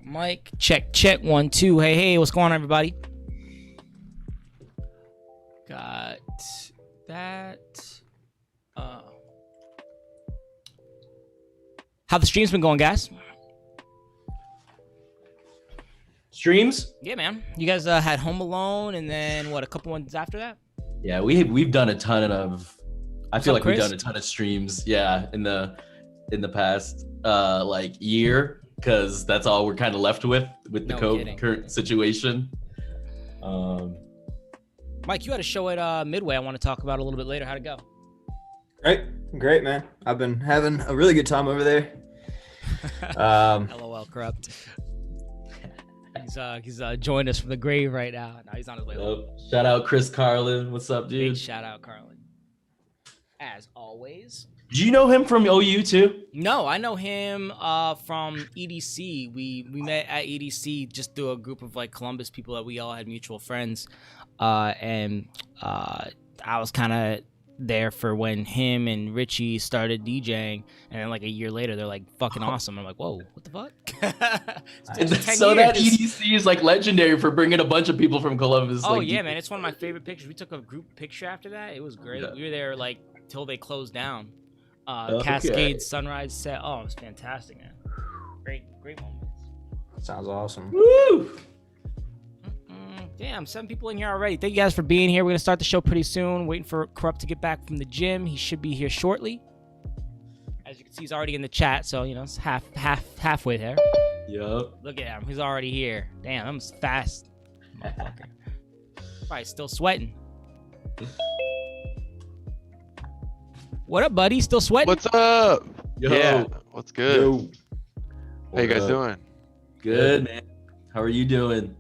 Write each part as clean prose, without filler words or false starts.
Mike, check, 1, 2. Hey, what's going on, everybody? Got that. How the stream's been going, guys? Streams? Yeah, man. You guys had Home Alone, and then what? A couple ones after that? Yeah, we've done a ton of. I feel like Chris? we've done a ton of streams. Yeah, in the past like year, because that's all we're kind of left with the current situation. Mike, you had a show at Midway. I want to talk about a little bit later. How'd it go? Great, man. I've been having a really good time over there. LOL, corrupt. He's joined us from the grave right now. Now he's on his way home. Shout out Chris Carlin. What's up, dude? Big shout out, Carlin. As always. Do you know him from OU too? No, I know him from EDC. We met at EDC just through a group of like Columbus people that we all had mutual friends. And I was kind of there for when him and Richie started DJing, and then like a year later they're like fucking awesome. I'm like, whoa, what the fuck? So that EDC is like legendary for bringing a bunch of people from Columbus. Oh like, yeah, man, it's one of my favorite pictures. We took a group picture after that. It was great. Yeah. We were there like till they closed down. Cascade Sunrise set. Oh, it was fantastic, man. Great moments. Sounds awesome. Woo! Damn, 7 people in here already. Thank you guys for being here. We're gonna start the show pretty soon. Waiting for Corrupt to get back from the gym. He should be here shortly. As you can see, he's already in the chat, so you know it's halfway there. Yup. Look at him. He's already here. Damn, I'm fast, motherfucker. Probably still sweating. What up, buddy? Still sweating? What's up? Yo. Yeah. What's good? Yo. How you guys doing? Good, man. How are you doing?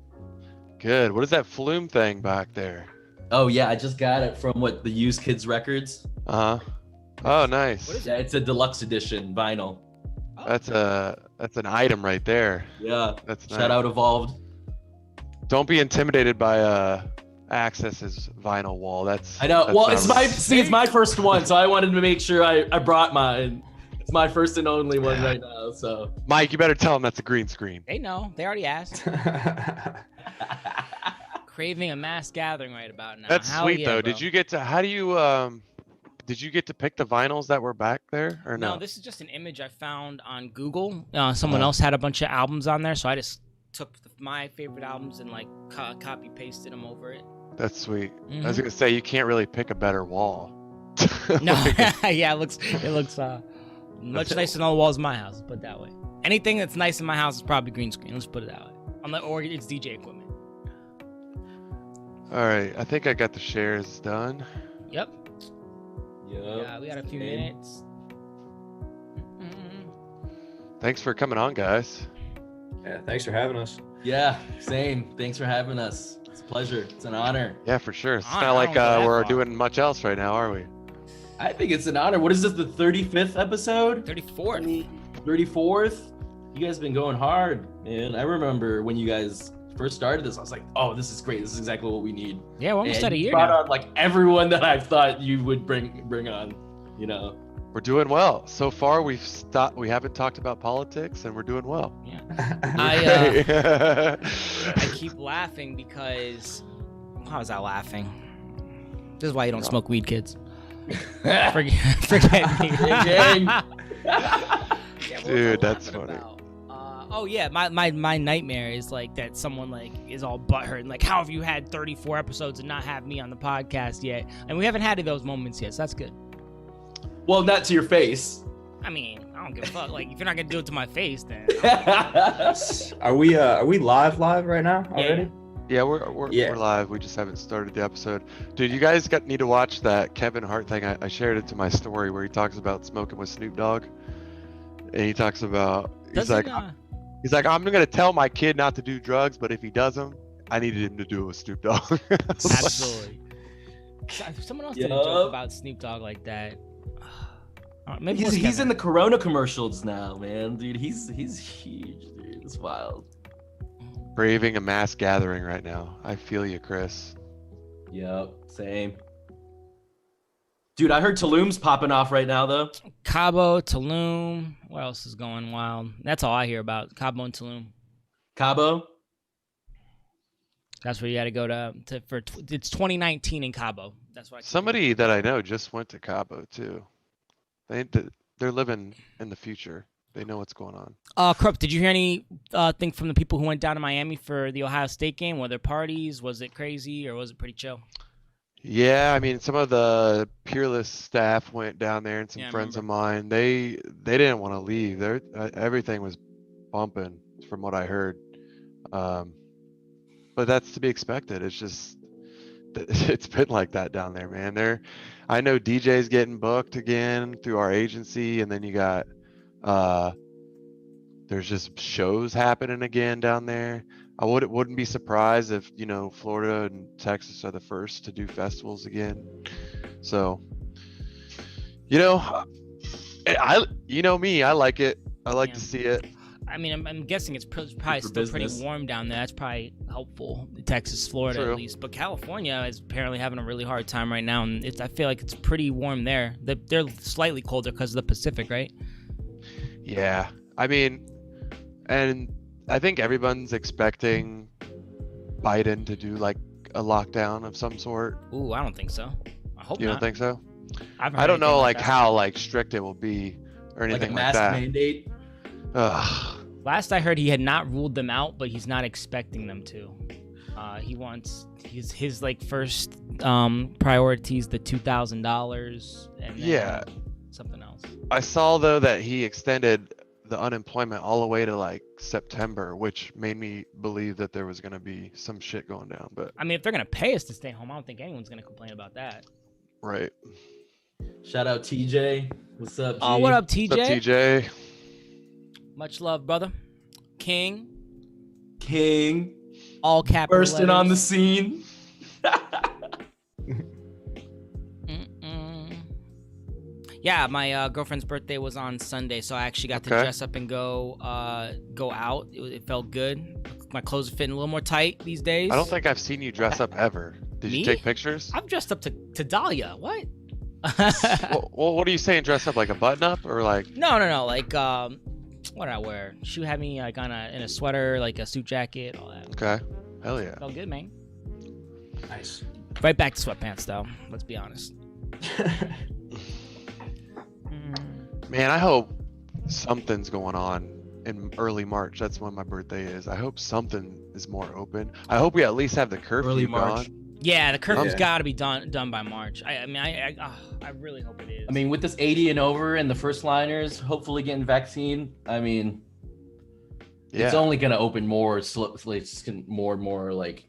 Good. What is that flume thing back there? Oh yeah, I just got it from the Used Kids Records. Uh-huh. Oh, nice. What is Yeah, it's a deluxe edition vinyl. That's an item right there. Yeah. That's Shout nice. out Evolved. Don't be intimidated by AXCESS's vinyl wall. That's I know. that's Well, not it's my first one, so I wanted to make sure I brought mine. It's my first and only one right now. So Mike, you better tell them that's a green screen. They know. They already asked. Craving a mass gathering right about now. That's Hell sweet yeah, though. bro. Did you get to pick the vinyls that were back there or no? No, this is just an image I found on Google. Someone else had a bunch of albums on there, so I just took my favorite albums and like copy pasted them over it. That's sweet. I was gonna say you can't really pick a better wall. No, yeah, it looks much nicer than all the walls in my house. Put it that way. Anything that's nice in my house is probably green screen. Let's put it that way. Or it's DJ equipment. All right, I think I got the shares done. Yep. yeah. Yeah, we got a few minutes. Thanks for coming on, guys. Yeah, thanks for having us. Yeah, same. Thanks for having us. It's a pleasure. It's an honor. Yeah, for sure. It's I kind of don't like go that we're far. doing much else right now, are we? I think it's an honor. What is this, the 35th episode? 34th. 34th? You guys have been going hard, man. I remember when you guys first started this, I was like, oh, this is great. This is exactly what we need. Yeah, we're almost And at a you year brought now. on like everyone that I thought you would bring on, you know. We're doing well. So far, we haven't talked about politics, and we're doing well. Yeah. I keep laughing because how was I laughing? This is why you don't smoke weed, kids. Forget me. Gang. Dude, that's funny. Oh yeah, my nightmare is like that someone like is all butthurt and like, how have you had 34 episodes and not have me on the podcast yet? And we haven't had those moments yet, so that's good. Well, not to your face. I mean, I don't give a fuck. Like, if you're not gonna do it to my face, then Are we live right now already? Yeah, we're live. We just haven't started the episode. Dude, you guys need to watch that Kevin Hart thing. I shared it to my story where he talks about smoking with Snoop Dogg, and he talks about he's like, I'm gonna tell my kid not to do drugs, but if he does them, I needed him to do it with Snoop Dogg. absolutely. Someone else did a joke about Snoop Dogg like that. Maybe he's in the Corona commercials now, man. Dude, he's huge, dude. It's wild. Braving a mass gathering right now. I feel you, Chris. Yep, same. Dude, I heard Tulum's popping off right now, though. Cabo, Tulum. What else is going wild? That's all I hear about. Cabo and Tulum. Cabo. That's where you got to go to it's 2019 in Cabo. That's why. Somebody that I know just went to Cabo too. They're living in the future. They know what's going on. Krupp, did you hear any thing from the people who went down to Miami for the Ohio State game? Were there parties? Was it crazy or was it pretty chill? Yeah, I mean, some of the Peerless staff went down there, and some friends of mine. They didn't want to leave. Everything was bumping, from what I heard. But that's to be expected. It's just it's been like that down there, man. I know DJs getting booked again through our agency, and then you got there's just shows happening again down there. I wouldn't be surprised if, you know, Florida and Texas are the first to do festivals again. So, you know, you know me, I like it. I like to see it. I mean, I'm guessing it's probably still pretty warm down there. That's probably helpful. Texas, Florida, at least. But California is apparently having a really hard time right now, and I feel like it's pretty warm there. They're slightly colder because of the Pacific, right? Yeah, I mean, and I think everyone's expecting Biden to do like a lockdown of some sort. Ooh, I don't think so. I hope you not. don't think so? I don't know like how like strict it will be or anything like that. Like a mask mandate. Ugh. Last I heard, he had not ruled them out, but he's not expecting them to. He wants his like first priorities, the $2,000 and then something else. I saw though that he extended the unemployment all the way to like September, which made me believe that there was going to be some shit going down. But I mean, if they're going to pay us to stay home, I don't think anyone's going to complain about that. Right. Shout out TJ. What's up, G? Oh, what up, TJ? What's up, TJ? Much love, brother. King. All capital bursting letters. on the scene. Yeah, my girlfriend's birthday was on Sunday, so I actually got to dress up and go out. It felt good. My clothes are fitting a little more tight these days. I don't think I've seen you dress up ever. Did you take pictures? I'm dressed up to Dahlia. What? Well, what are you saying? Dress up like a button up or like? No. Like what did I wear? She had me like in a sweater, like a suit jacket, all that. Okay. Hell yeah. Felt good, man. Nice. Right back to sweatpants though. Let's be honest. Man, I hope something's going on in early March. That's when my birthday is. I hope something is more open. I hope we at least have the curfew Early March. gone. Yeah, the curfew's got to be done by March. I mean, I really hope it is. I mean, with this 80 and over and the first liners hopefully getting vaccine, I mean, it's only going to open more slowly, more and more like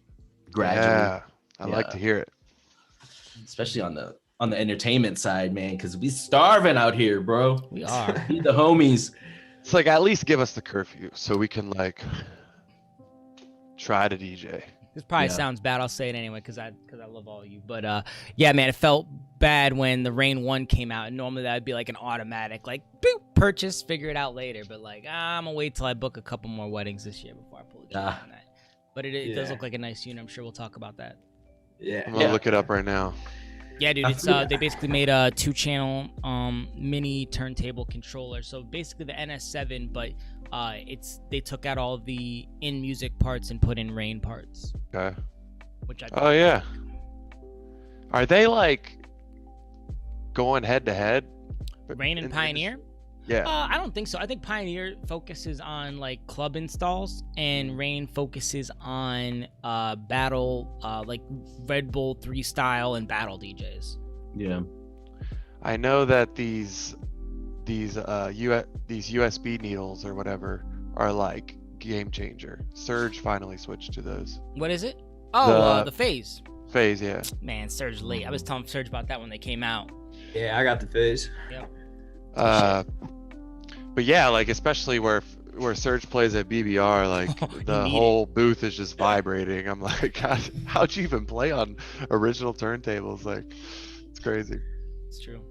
gradually. Yeah, I like to hear it. Especially on the entertainment side, man, because we starving out here, bro. We are. Need the homies. It's like at least give us the curfew so we can like try to DJ. This probably sounds bad. I'll say it anyway because I love all of you. But yeah, man, it felt bad when the Rain 1 came out. And normally that would be like an automatic, like, boop, purchase, figure it out later. But like, I'm going to wait till I book a couple more weddings this year before I pull the trigger on that. But it does look like a nice unit. I'm sure we'll talk about that. Yeah. I'm going to look it up right now. Yeah, dude, it's they basically made a 2-channel mini turntable controller. So basically the NS7, but they took out all the in music parts and put in Rain parts. Okay. Which Oh yeah. Are they like going head to head? Rain and Pioneer? Yeah. I don't think so. I think Pioneer focuses on like club installs, and Rain focuses on battle, like Red Bull 3 style and battle DJs. Yeah. I know that these USB needles or whatever are like game changer. Surge finally switched to those. What is it? Oh, the Phase. Phase, yeah. Man, Surge late. I was telling Surge about that when they came out. Yeah, I got the Phase. Yep. But yeah, like especially where Surge plays at BBR, like the whole booth is just vibrating. I'm like, God, how'd you even play on original turntables? Like, it's crazy. It's true.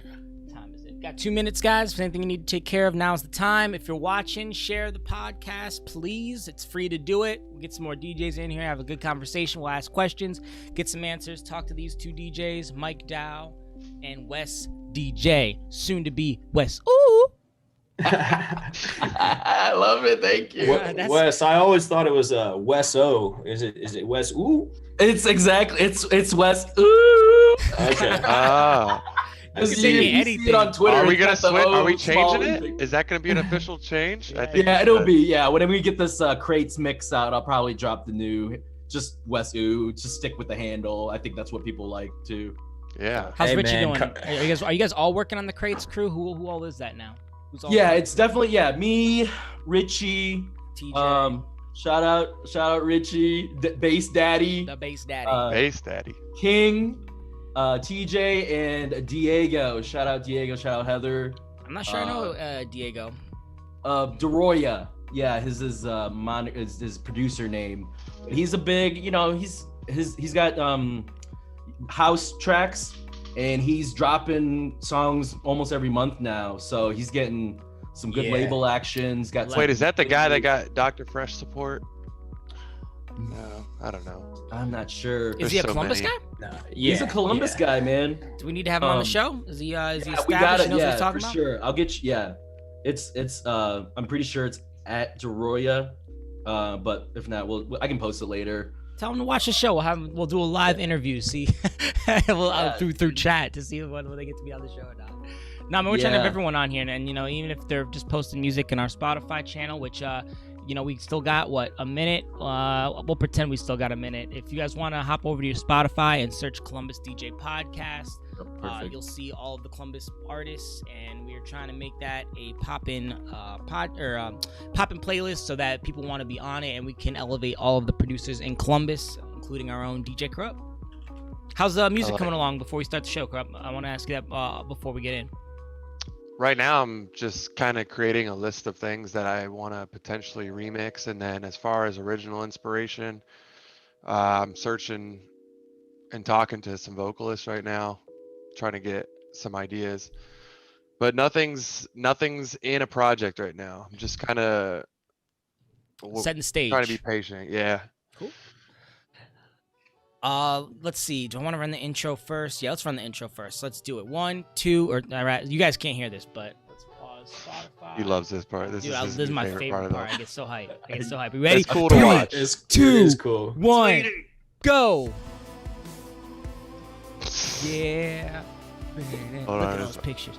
What time is it? Got 2 minutes, guys. If there's anything you need to take care of, now's the time. If you're watching, share the podcast, please. It's free to do it. We'll get some more DJs in here, have a good conversation. We'll ask questions, get some answers, talk to these 2 DJs, Mike Dow and Wes DJ, soon to be Wes. Ooh. I love it. Thank you. Wes, I always thought it was Wes O. Is it Wes Ooh? It's exactly it's Wes. Ooh. Okay. You can say You see it on Twitter. Are we it's gonna got the switch? Are we O small changing thing. it? Is that gonna be an official change? I think Yeah, we it'll should. be. Yeah, when we get this crates mix out, I'll probably drop the new just Wes Ooh. Just stick with the handle. I think that's what people like too. Yeah. How's Hey, Richie man, doing? Are you guys all working on the crates crew? Who all is that now? Who's all Yeah, it's definitely me, Richie. TJ, Shout out Richie, Bass Daddy, the bass daddy. Bass Daddy. King, TJ, and Diego. Shout out Diego. Shout out Heather. I'm not sure I know Diego. DeRoya. Yeah, his his producer name. He's a big, he's got house tracks, and he's dropping songs almost every month now. So he's getting some good label actions. Wait, is that the guy that got Dr. Fresh support? No, I don't know. I'm not sure. Is he a so Columbus many. guy? No, He's a Columbus guy, man. Do we need to have him on the show? Is he established? We got He it. knows what Yeah, he's talking for about? sure. I'll get you. Yeah, it's. I'm pretty sure it's at DeRoya. But if not, I can post it later. Tell him to watch the show. We'll do a live interview. See, through chat to see whether they get to be on the show or not. No, I mean, we're trying to have everyone on here, and even if they're just posting music in our Spotify channel, which we still got a minute. We'll pretend we still got a minute. If you guys want to hop over to your Spotify and search Columbus DJ Podcast, you'll see all of the Columbus artists, and we are trying to make that a poppin' playlist so that people want to be on it, and we can elevate all of the producers in Columbus, including our own DJ Corrupt. How's the music coming along before we start the show, Corrupt? I want to ask you that before we get in. Right now, I'm just kind of creating a list of things that I want to potentially remix. And then as far as original inspiration, I'm searching and talking to some vocalists right now, trying to get some ideas. But nothing's in a project right now. I'm just kind of setting the stage. Trying to be patient. Yeah. Cool. Let's see. Do I want to run the intro first? Yeah, let's run the intro first. Let's do it. 1, 2, or all right. You guys can't hear this, but let's pause. Spotify. He loves this part. This is my favorite part. I get so hyped. You ready? It's cool to watch. It Two, is cool. 1, go. Yeah. Hold Look on. at those pictures.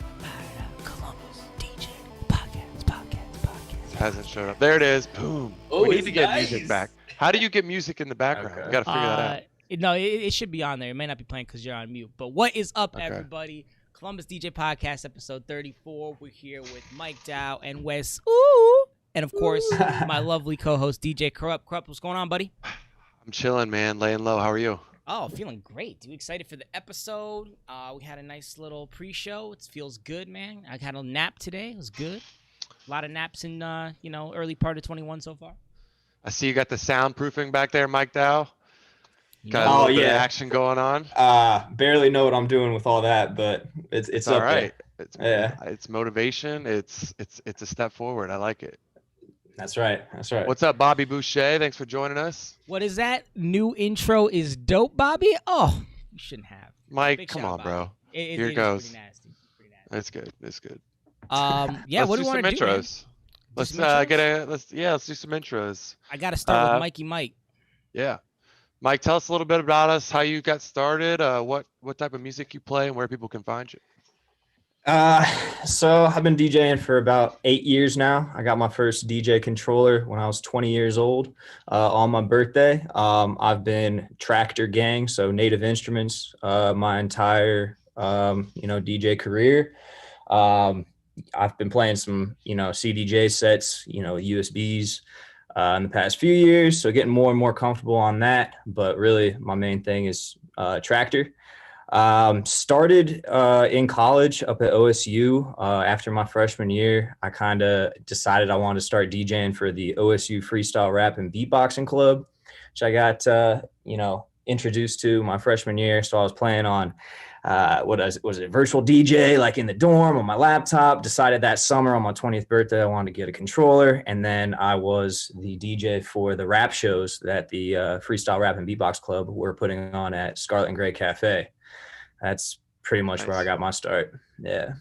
Columbus DJ podcast. Hasn't showed up. There it is. Boom. Oh, we need it's to get nice. music back. How do you get music in the background? Okay. We got to figure that out. No, it should be on there. It may not be playing because you're on mute. But what is up, Okay. everybody? Columbus DJ Podcast, episode 34. We're here with Mike Dow and Wes. Ooh. And, of course, my lovely co-host, DJ Corrupt. Corrupt, what's going on, buddy? I'm chilling, man. Laying low. How are you? Oh, feeling great, dude. Excited for the episode. We had a nice little pre-show. It feels good, man. I had a nap today. It was good. A lot of naps in, early part of 21 so far. I see you got the soundproofing back there, Mike Dow. Got a Oh, little bit of yeah. action going on. Barely know what I'm doing with all that, but it's It's up all right. there. It's motivation. It's a step forward. I like it. That's right. What's up, Bobby Boucher? Thanks for joining us. What is that? New intro is dope, Bobby? Oh, you shouldn't have. Mike, Big come shout on, out, bro. Bobby. It Here is goes. Pretty nasty. That's good. That's good. Yeah, what do you want to do, man? intros? Let's some intros? let's do some intros. I got to start with Mikey Mike. Yeah. Mike, tell us a little bit about us, how you got started, what type of music you play, and where people can find you. So I've been DJing for about 8 years now. I got my first DJ controller when I was 20 years old on my birthday. I've been Tractor Gang, so Native Instruments, my entire, DJ career. I've been playing some, CDJ sets, USBs in the past few years. So getting more and more comfortable on that. But really my main thing is Tractor. Started in college up at OSU. After my freshman year, I kind of decided I wanted to start DJing for the OSU Freestyle Rap and Beatboxing Club, which I got, introduced to my freshman year. So I was playing on, was it virtual DJ, like in the dorm on my laptop. Decided that summer on my 20th birthday, I wanted to get a controller. And then I was the DJ for the rap shows that the Freestyle Rap and Beatbox Club were putting on at Scarlet and Gray Cafe. That's pretty much where I got my start. Yeah.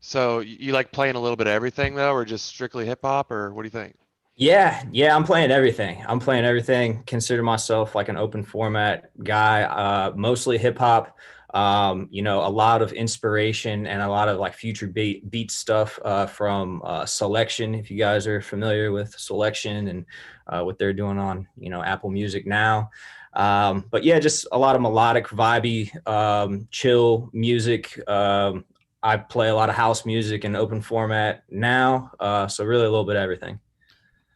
So you like playing a little bit of everything though, or just strictly hip hop, or what do you think? Yeah, I'm playing everything. I'm playing everything. Consider myself like an open format guy, mostly hip hop. A lot of inspiration and a lot of like future beat stuff from Selection. If you guys are familiar with Selection and what they're doing on, Apple Music now. But yeah, just a lot of melodic, vibey, chill music. I play a lot of house music in open format now. So really a little bit of everything.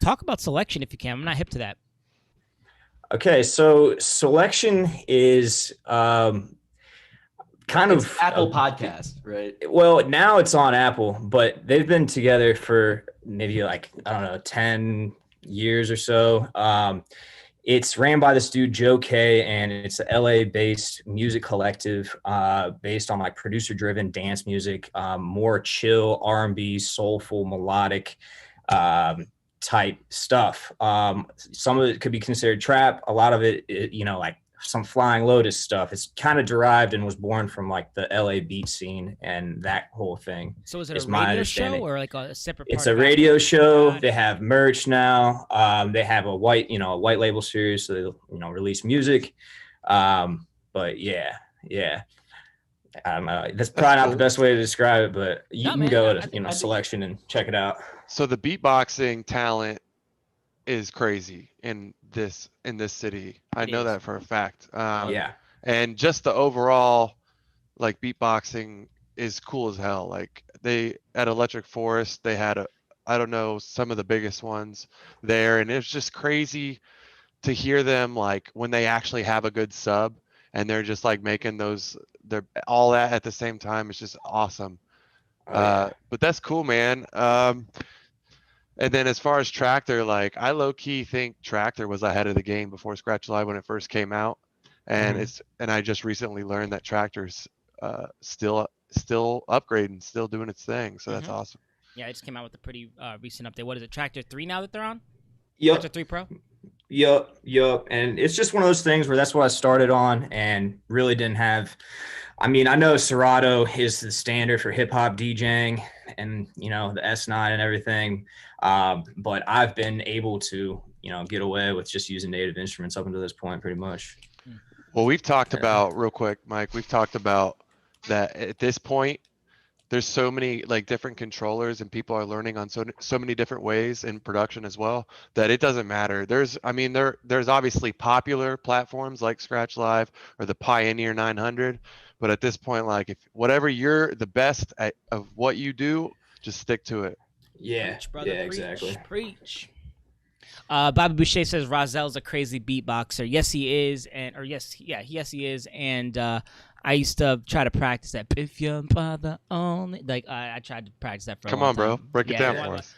Talk about Selection if you can. I'm not hip to that. Okay, so Selection is it's Apple Podcast, right? Well, now it's on Apple, but they've been together for maybe like, I don't know, 10 years or so. It's ran by this dude, Joe K, and it's a LA-based music collective based on like producer-driven dance music, more chill R&B, soulful, melodic type stuff. Some of it could be considered trap. A lot of it, like some Flying Lotus stuff. It's kind of derived and was born from like the LA beat scene and that whole thing. So is it a radio show or like a separate? It's a radio show. They have merch now. They have a white label series, so they release music. But yeah. That's probably not the best way to describe it, but you can go to Selection and check it out. So the beatboxing talent is crazy in this city. I know that for a fact. And just the overall like beatboxing is cool as hell. Like they at Electric Forest, they had some of the biggest ones there, and it's just crazy to hear them like when they actually have a good sub and they're just like making they're all that at the same time. It's just awesome. But that's cool, man. And then as far as Tractor, like I low key think Tractor was ahead of the game before Scratch Live when it first came out. And and I just recently learned that Tractor's still upgrading, still doing its thing. So that's awesome. Yeah, it just came out with a pretty recent update. What is it, Tractor 3 now that they're on? Yep. Tractor 3 Pro? Yup. And it's just one of those things where that's what I started on and really didn't have. I mean, I know Serato is the standard for hip hop DJing and, the S9 and everything. But I've been able to, get away with just using native instruments up until this point, pretty much. Well, we've talked about real quick, Mike, we've talked about that at this point, there's so many like different controllers and people are learning on so many different ways in production as well that it doesn't matter. There's obviously popular platforms like Scratch Live or the Pioneer 900, but at this point, like if whatever you're the best at of what you do, just stick to it. Yeah, preach, brother, yeah, preach, exactly. Preach. Bobby Boucher says Rozell's a crazy beatboxer. Yes, he is, yes, he is. And I used to try to practice that. If your father only, like I tried to practice that for a long time. Bro, break it down for us.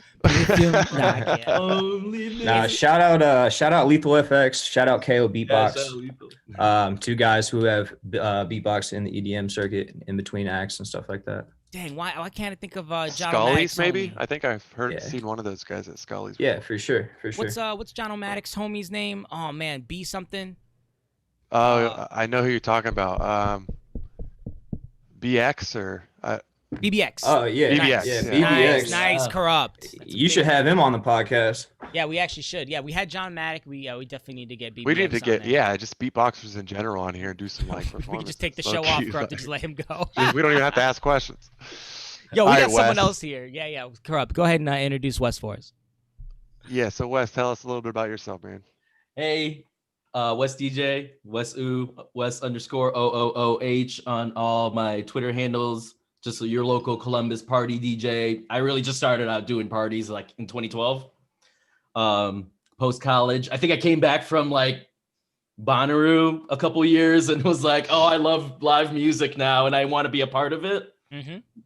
Shout out Lethal FX, shout out KO Beatbox. Two guys who have beatboxed in the EDM circuit in between acts and stuff like that. Dang, why can't I think of John Scully's maybe? homie? I think I've seen one of those guys at Scully's. Yeah, for sure. What's John O'Madic's homie's name? Oh man, B something. Oh, I know who you're talking about. BX or BBX. Oh yeah, BBX. Yeah, Nice, BBX. nice, corrupt. You should have him on the podcast. Yeah, we actually should. Yeah, we had John Matic. We definitely need to get BBX. We need to get on there. just beatboxers in general on here and do some like performances. We could just take the show off, corrupt, and just let him go. We don't even have to ask questions. Yo, we All got right, someone Wes. else here. Yeah, corrupt. Go ahead and introduce Wes for us. Yeah, so Wes, tell us a little bit about yourself, man. Hey, Wes DJ, Wes U, Wes _OOOH on all my Twitter handles. Just your local Columbus party DJ. I really just started out doing parties like in 2012. Post college, I think I came back from like Bonnaroo a couple years and was like, oh, I love live music now and I want to be a part of it.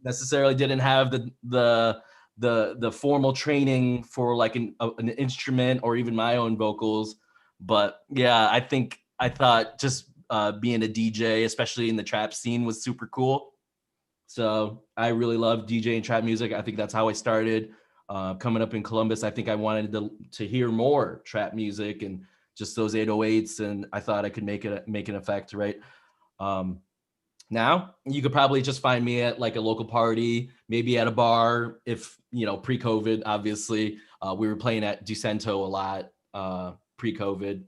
Necessarily didn't have the formal training for like an instrument or even my own vocals. But yeah, I thought just being a DJ, especially in the trap scene, was super cool. So I really love DJing trap music. I think that's how I started. Coming up in Columbus, I think I wanted to hear more trap music and just those 808s, and I thought I could make an effect, right? Now you could probably just find me at like a local party, maybe at a bar. If pre-COVID, obviously, we were playing at Ducento a lot pre-COVID.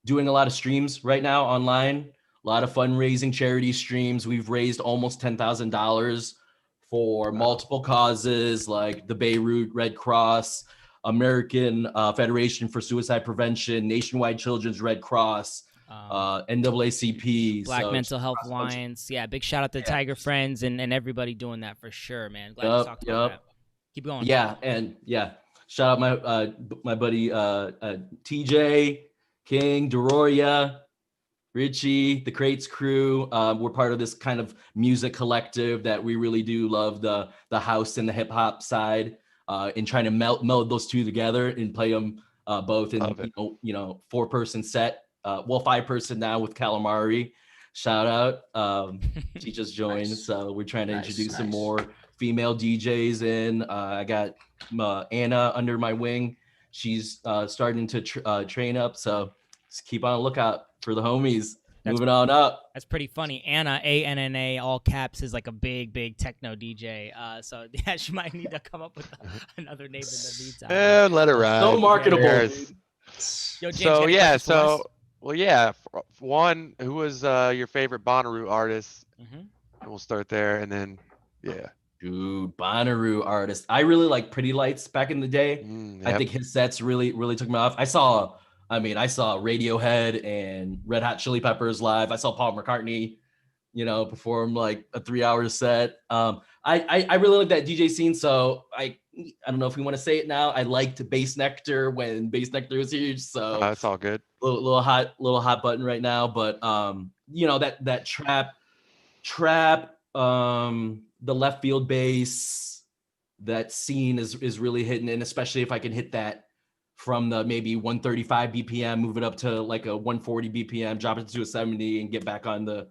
Doing a lot of streams right now online. A lot of fundraising charity streams. We've raised almost $10,000 for multiple causes like the Beirut Red Cross, American Federation for Suicide Prevention, Nationwide Children's Red Cross, NAACP, Black Mental Health Alliance. Yeah, big shout out to Tiger Friends and everybody doing that for sure, man. Glad you talked about that. Keep going. Yeah, and shout out my buddy TJ, King, Doroya, Richie, the Crates crew. We're part of this kind of music collective that we really do love the house and the hip hop side, and trying to meld those two together and play them both in 4-person set. 5-person now with Calamari. Shout out. She just joined, Nice. so we're trying to introduce some more female DJs in. I got Anna under my wing. She's starting to train up, so just keep on a lookout for the homies. Moving on up. That's pretty funny. Anna, ANNA, all caps, is like a big techno DJ. So yeah, she might need to come up with another name in the meantime. And let her ride. So marketable. Yo, James, one, who was your favorite Bonnaroo artist? Mm-hmm. And we'll start there, and then Dude, Bonnaroo artist. I really like Pretty Lights back in the day. Yep. I think his sets really took me off. I saw Radiohead and Red Hot Chili Peppers live. I saw Paul McCartney, perform like a 3-hour set. I really like that DJ scene. So I don't know if we want to say it now. I liked Bass Nectar when Bass Nectar was huge. So that's all good. Little hot button right now. But that trap, the left field bass, that scene is really hitting, and especially if I can hit that from the maybe 135 BPM, move it up to like a 140 BPM, drop it to a 70, and get back on the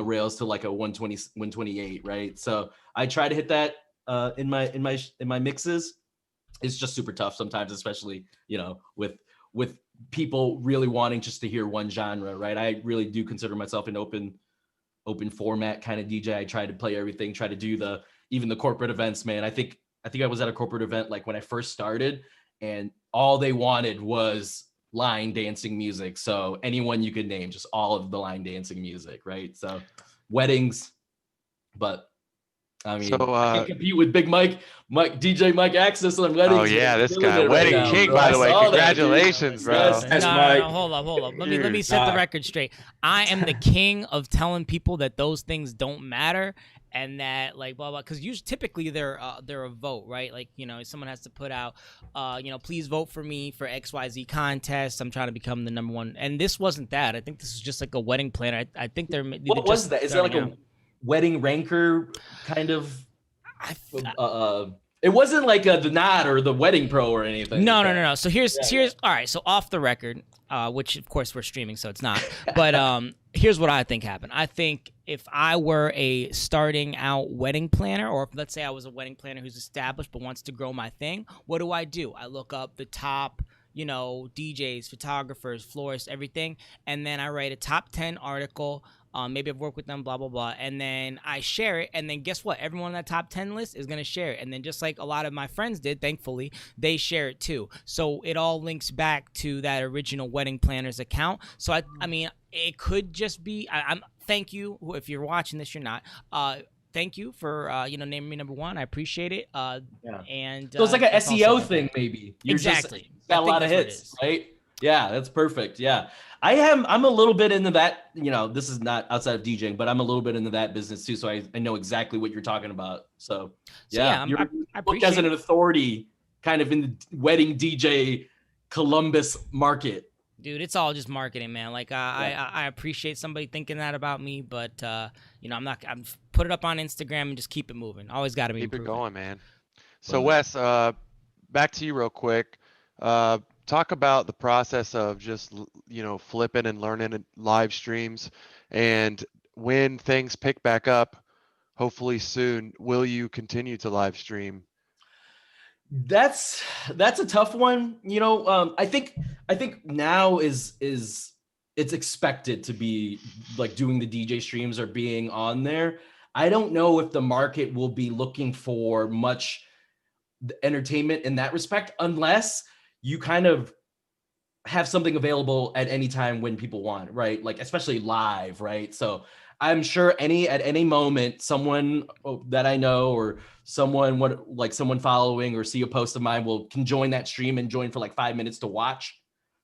rails to like a 120, 128, right? So I try to hit that in my mixes. It's just super tough sometimes, especially with people really wanting just to hear one genre, right? I really do consider myself an open format kind of DJ. I try to play everything, try to do even the corporate events, man. I think I was at a corporate event like when I first started, and all they wanted was line dancing music. So anyone you could name, just all of the line dancing music, right? So weddings, but I mean, I can't compete with Big Mike, DJ Mike Access on weddings. Oh yeah, this guy, Wedding King, by the way. Congratulations, bro. No, hold up. Let me set the record straight. I am the king of telling people that those things don't matter, and that like blah blah, because usually typically they're a vote, right? Like someone has to put out please vote for me for XYZ contest. I'm trying to become the number one, and this wasn't that. I think this is just like a wedding planner. I think they're what was that? Is that like a wedding ranker kind of? It wasn't like the Knot or the Wedding Pro or anything. No. So here's all right. So off the record, which of course we're streaming, so it's not. But here's what I think happened. I think if I were a starting out wedding planner, or if, let's say I was a wedding planner who's established but wants to grow my thing, what do? I look up the top, DJs, photographers, florists, everything, and then I write a top 10 article. Maybe I've worked with them, blah, blah, blah. And then I share it. And then guess what? Everyone on that top 10 list is going to share it. And then just like a lot of my friends did, thankfully, they share it too. So it all links back to that original wedding planner's account. So I mean, it could just be, I'm thank you. If you're watching this, you're not. Thank you for, naming me number one. I apprate it. And so it's like an SEO thing, maybe. Exactly. Got a lot of hits, right? Yeah, that's perfect. Yeah. I'm a little bit into that, this is not outside of DJing, but I'm a little bit into that business too. So I know exactly what you're talking about. So you're booked as an authority kind of in the wedding DJ Columbus market. Dude, it's all just marketing, man. Like I appreciate somebody thinking that about me, but I'm put it up on Instagram and just keep it moving. Always got to be keep improving. It going, man. So Wes, back to you real quick. Talk about the process of just, flipping and learning live streams, and when things pick back up, hopefully soon, will you continue to live stream? That's a tough one. I think now is it's expected to be like doing the DJ streams or being on there. I don't know if the market will be looking for much entertainment in that respect, unless you kind of have something available at any time when people want, right? Like, especially live, right? So I'm sure at any moment, someone that I know or someone following or see a post of mine can join that stream and join for like 5 minutes to watch.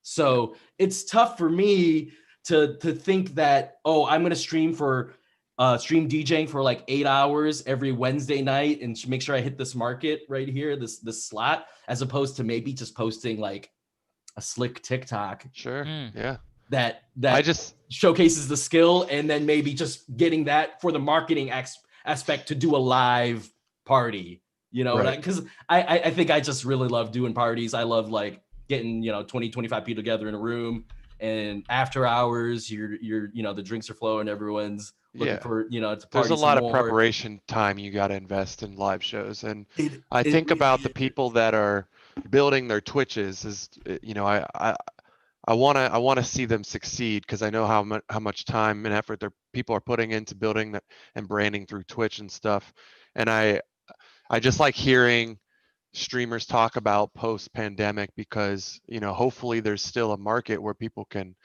So it's tough for me to think that, oh, I'm going to stream DJing for like 8 hours every Wednesday night and make sure I hit this market right here, this slot, as opposed to maybe just posting like a slick TikTok. Sure. Yeah. That I just showcases the skill, and then maybe just getting that for the marketing aspect to do a live party, you know, Right. because I think I just really love doing parties. I love like getting, 20, 25 people together in a room, and after hours, you're the drinks are flowing, everyone's looking for, to party. There's a lot of more. preparation time you got to invest in live shows. And I it think really about the is. people that are building their Twitches is, I want to see them succeed, because I know how much time and effort people are putting into building that and branding through Twitch and stuff. And I just like hearing streamers talk about post-pandemic, because hopefully there's still a market where people can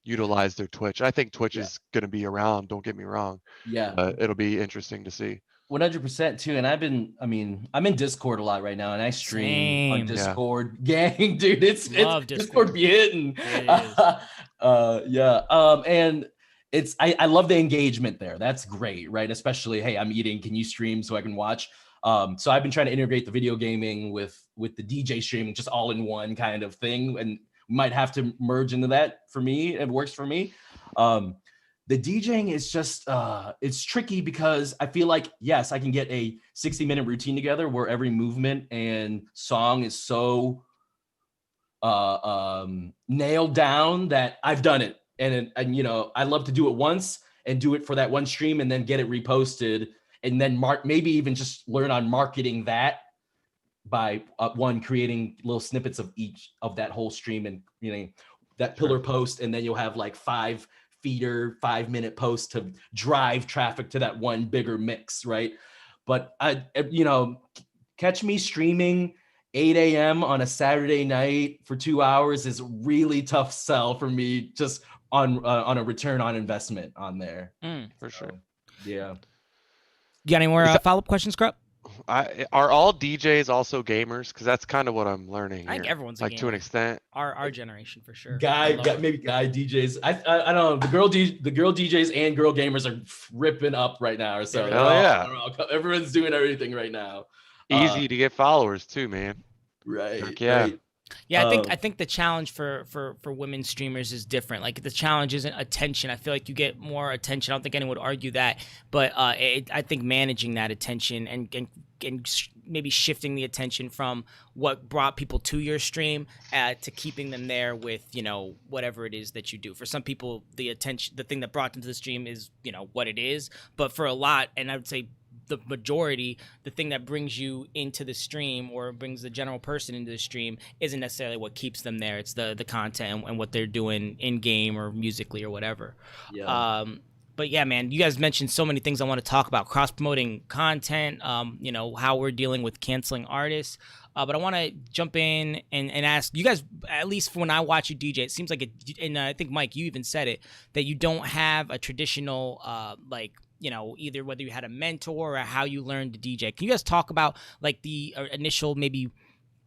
utilize their Twitch. I think Twitch is going to be around, don't get me wrong. It'll be interesting to see. 100% too. And I'm in Discord a lot right now, and I stream on Discord. Gang, dude, it's Discord be hitting. And I love the engagement there. That's great, right? Especially, hey, I'm eating, can you stream so I can watch? So I've been trying to integrate the video gaming with the DJ streaming, just all in one kind of thing, and might have to merge into that. For me, it works for me. The DJing is just, it's tricky, because I feel like, yes, I can get a 60-minute routine together where every movement and song is so nailed down that I've done it. And I love to do it once and do it for that one stream, and then get it reposted, and then maybe even just learn on marketing that by creating little snippets of each of that whole stream, and that pillar post, and then you'll have like 5 feeder 5-minute posts to drive traffic to that one bigger mix, right? But catch me streaming 8 a.m. on a Saturday night for 2 hours is really tough sell for me, just on a return on investment on there. For sure. Yeah. You got any more follow-up questions, Krupp? Are all DJs also gamers? Because that's kind of what I'm learning. I think everyone's a gamer. To an extent. Our generation for sure. Maybe guy DJs. I don't know. The girl DJs and girl gamers are ripping up right now. So everyone's doing everything right now. Easy to get followers too, man. Right. Right. Yeah, I think the challenge for women streamers is different. Like, the challenge isn't attention. I feel like you get more attention. I don't think anyone would argue that, but I think managing that attention and maybe shifting the attention from what brought people to your stream to keeping them there with whatever it is that you do. For some people, the thing that brought them to the stream is what it is, but for a lot, and I would say the majority, the thing that brings you into the stream or brings the general person into the stream isn't necessarily what keeps them there. It's the content and what they're doing in game or musically or whatever. But yeah, man, you guys mentioned so many things I want to talk about. Cross-promoting content, how we're dealing with canceling artists. But I want to jump in and ask you guys, at least when I watch you DJ, it seems like and I think, Mike, you even said it, that you don't have a traditional, either whether you had a mentor or how you learned to DJ. Can you guys talk about like the initial maybe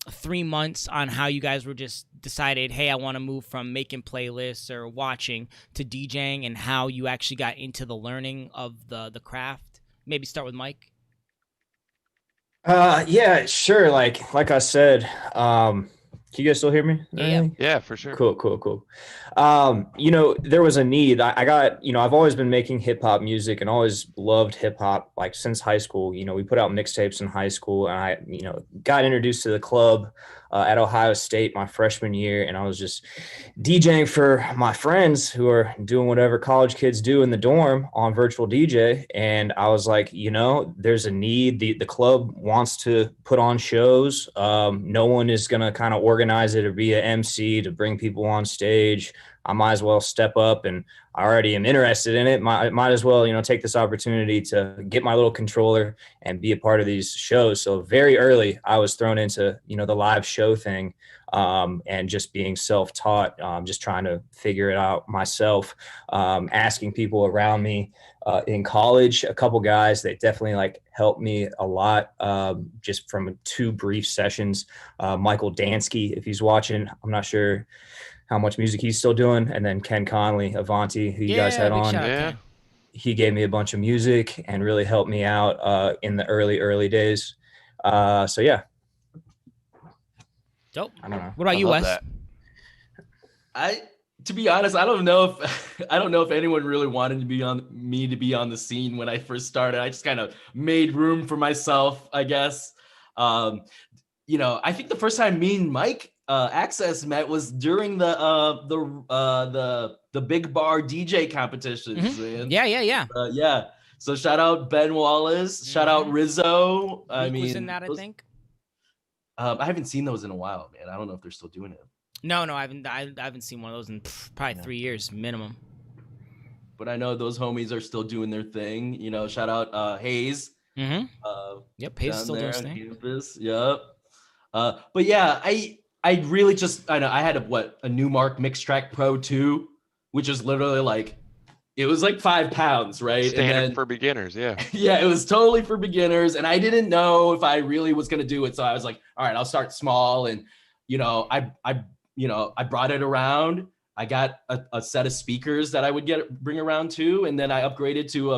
3 months on how you guys were just decided, hey, I want to move from making playlists or watching to DJing, and how you actually got into the learning of the craft? Maybe start with Mike. Yeah, sure. Like I said, can you guys still hear me? Yeah, for sure. Cool. There was a need. I got, I've always been making hip hop music and always loved hip hop, like since high school. We put out mixtapes in high school, and I, got introduced to the club at Ohio State my freshman year, and I was just DJing for my friends who are doing whatever college kids do in the dorm on virtual DJ. And I was like, there's a need. The club wants to put on shows. No one is going to kind of organize organize it or be an MC to bring people on stage, I might as well step up, and I already am interested in it. Might as well, take this opportunity to get my little controller and be a part of these shows. So very early, I was thrown into, the live show thing, and just being self-taught, just trying to figure it out myself, asking people around me. In college, a couple guys that definitely helped me a lot, just from 2 brief sessions. Michael Dansky, if he's watching, I'm not sure how much music he's still doing. And then Ken Conley, Avanti, who you guys had on. Yeah. He gave me a bunch of music and really helped me out in the early days. So yeah. Dope. I don't know. What about you, Wes? To be honest, I don't know if anyone really wanted me to be on the scene when I first started. I just kind of made room for myself, I guess. I think the first time me and Mike AXCESS met was during the big bar DJ competitions. Mm-hmm. Yeah. Yeah. So shout out Ben Wallace. Mm-hmm. Shout out Rizzo. Meek was in that, I think. I haven't seen those in a while, man. I don't know if they're still doing it. No, I haven't seen one of those in probably 3 years minimum. But I know those homies are still doing their thing. Shout out Hayes. Mm-hmm. Yep, Hayes still doing his thing. Campus. Yep. But yeah, I really just I had a Newmark Mix Track Pro 2, which is literally it was like 5 pounds, right? Standard for beginners, yeah. Yeah, it was totally for beginners, and I didn't know if I really was gonna do it, so I was like, all right, I'll start small, and I brought it around. I got a set of speakers that I would bring around too, and then I upgraded to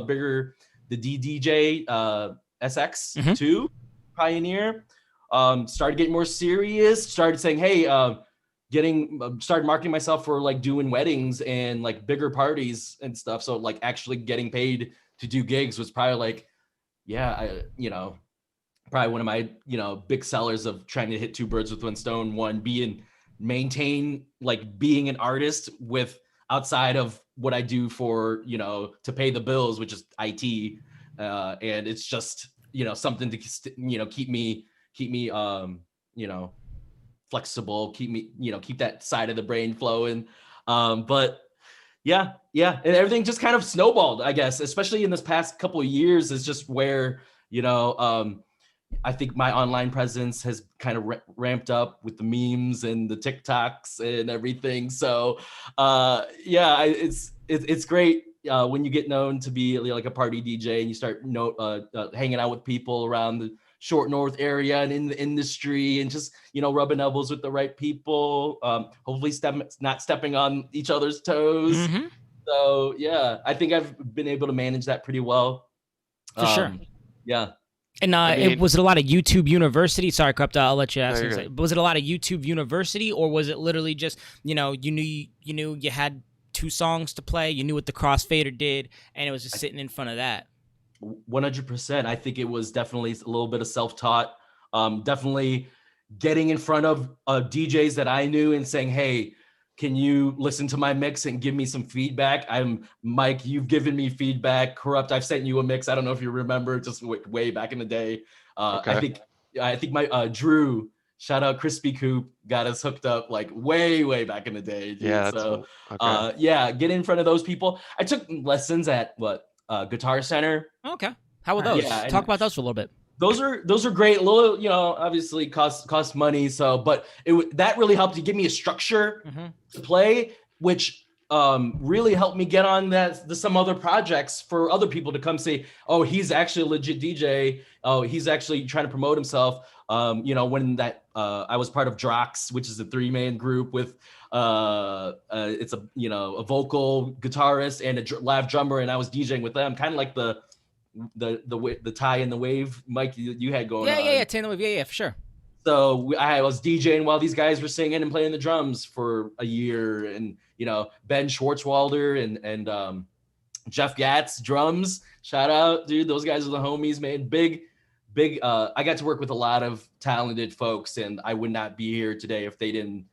the DJAXCESS SX2 Pioneer. Started getting more serious. Started saying, hey, started marketing myself for doing weddings and bigger parties and stuff. So actually getting paid to do gigs was probably probably one of my big sellers of trying to hit 2 birds with 1 stone. One being maintain being an artist with outside of what I do for to pay the bills, which is IT, and it's just something to keep me flexible, keep that side of the brain flowing. But yeah, and everything just kind of snowballed, I guess, especially in this past couple of years, is just where I think my online presence has kind of ramped up with the memes and the TikToks and everything. So it's great when you get known to be a party DJ and you start hanging out with people around the Short North area and in the industry, and just rubbing elbows with the right people. Hopefully not stepping on each other's toes. Mm-hmm. So yeah, I think I've been able to manage that pretty well. For sure. Yeah. And was it a lot of YouTube University? Sorry, Corrupt, I'll let you ask. Was it a lot of YouTube University, or was it literally just you knew you had 2 songs to play, you knew what the crossfader did, and it was just sitting in front of that? 100%. I think it was definitely a little bit of self-taught. Definitely getting in front of DJs that I knew and saying, hey, can you listen to my mix and give me some feedback? Mike, you've given me feedback. Corrupt, I've sent you a mix. I don't know if you remember, just way back in the day. Okay. I think my Drew, shout out Crispy Coop, got us hooked up way back in the day. Dude. Yeah. So get in front of those people. I took lessons at Guitar Center. Okay. How were those? Talk about those for a little bit. Those are great. Little, obviously cost money. So, but that really helped to give me a structure to play, which really helped me get on some other projects for other people to come say, oh, he's actually a legit DJ. Oh, he's actually trying to promote himself. When I was part of DJAXCESS, which is a 3-man group with it's a vocal guitarist and a live drummer, and I was DJing with them, kind of like the tie and the wave, Mike, you had going on. Yeah, tie and the wave, yeah, for sure. So I was DJing while these guys were singing and playing the drums for a year, and Ben Schwartzwalder and Jeff Gatz drums. Shout out, dude. Those guys are the homies, man. Big. I got to work with a lot of talented folks, and I would not be here today if they didn't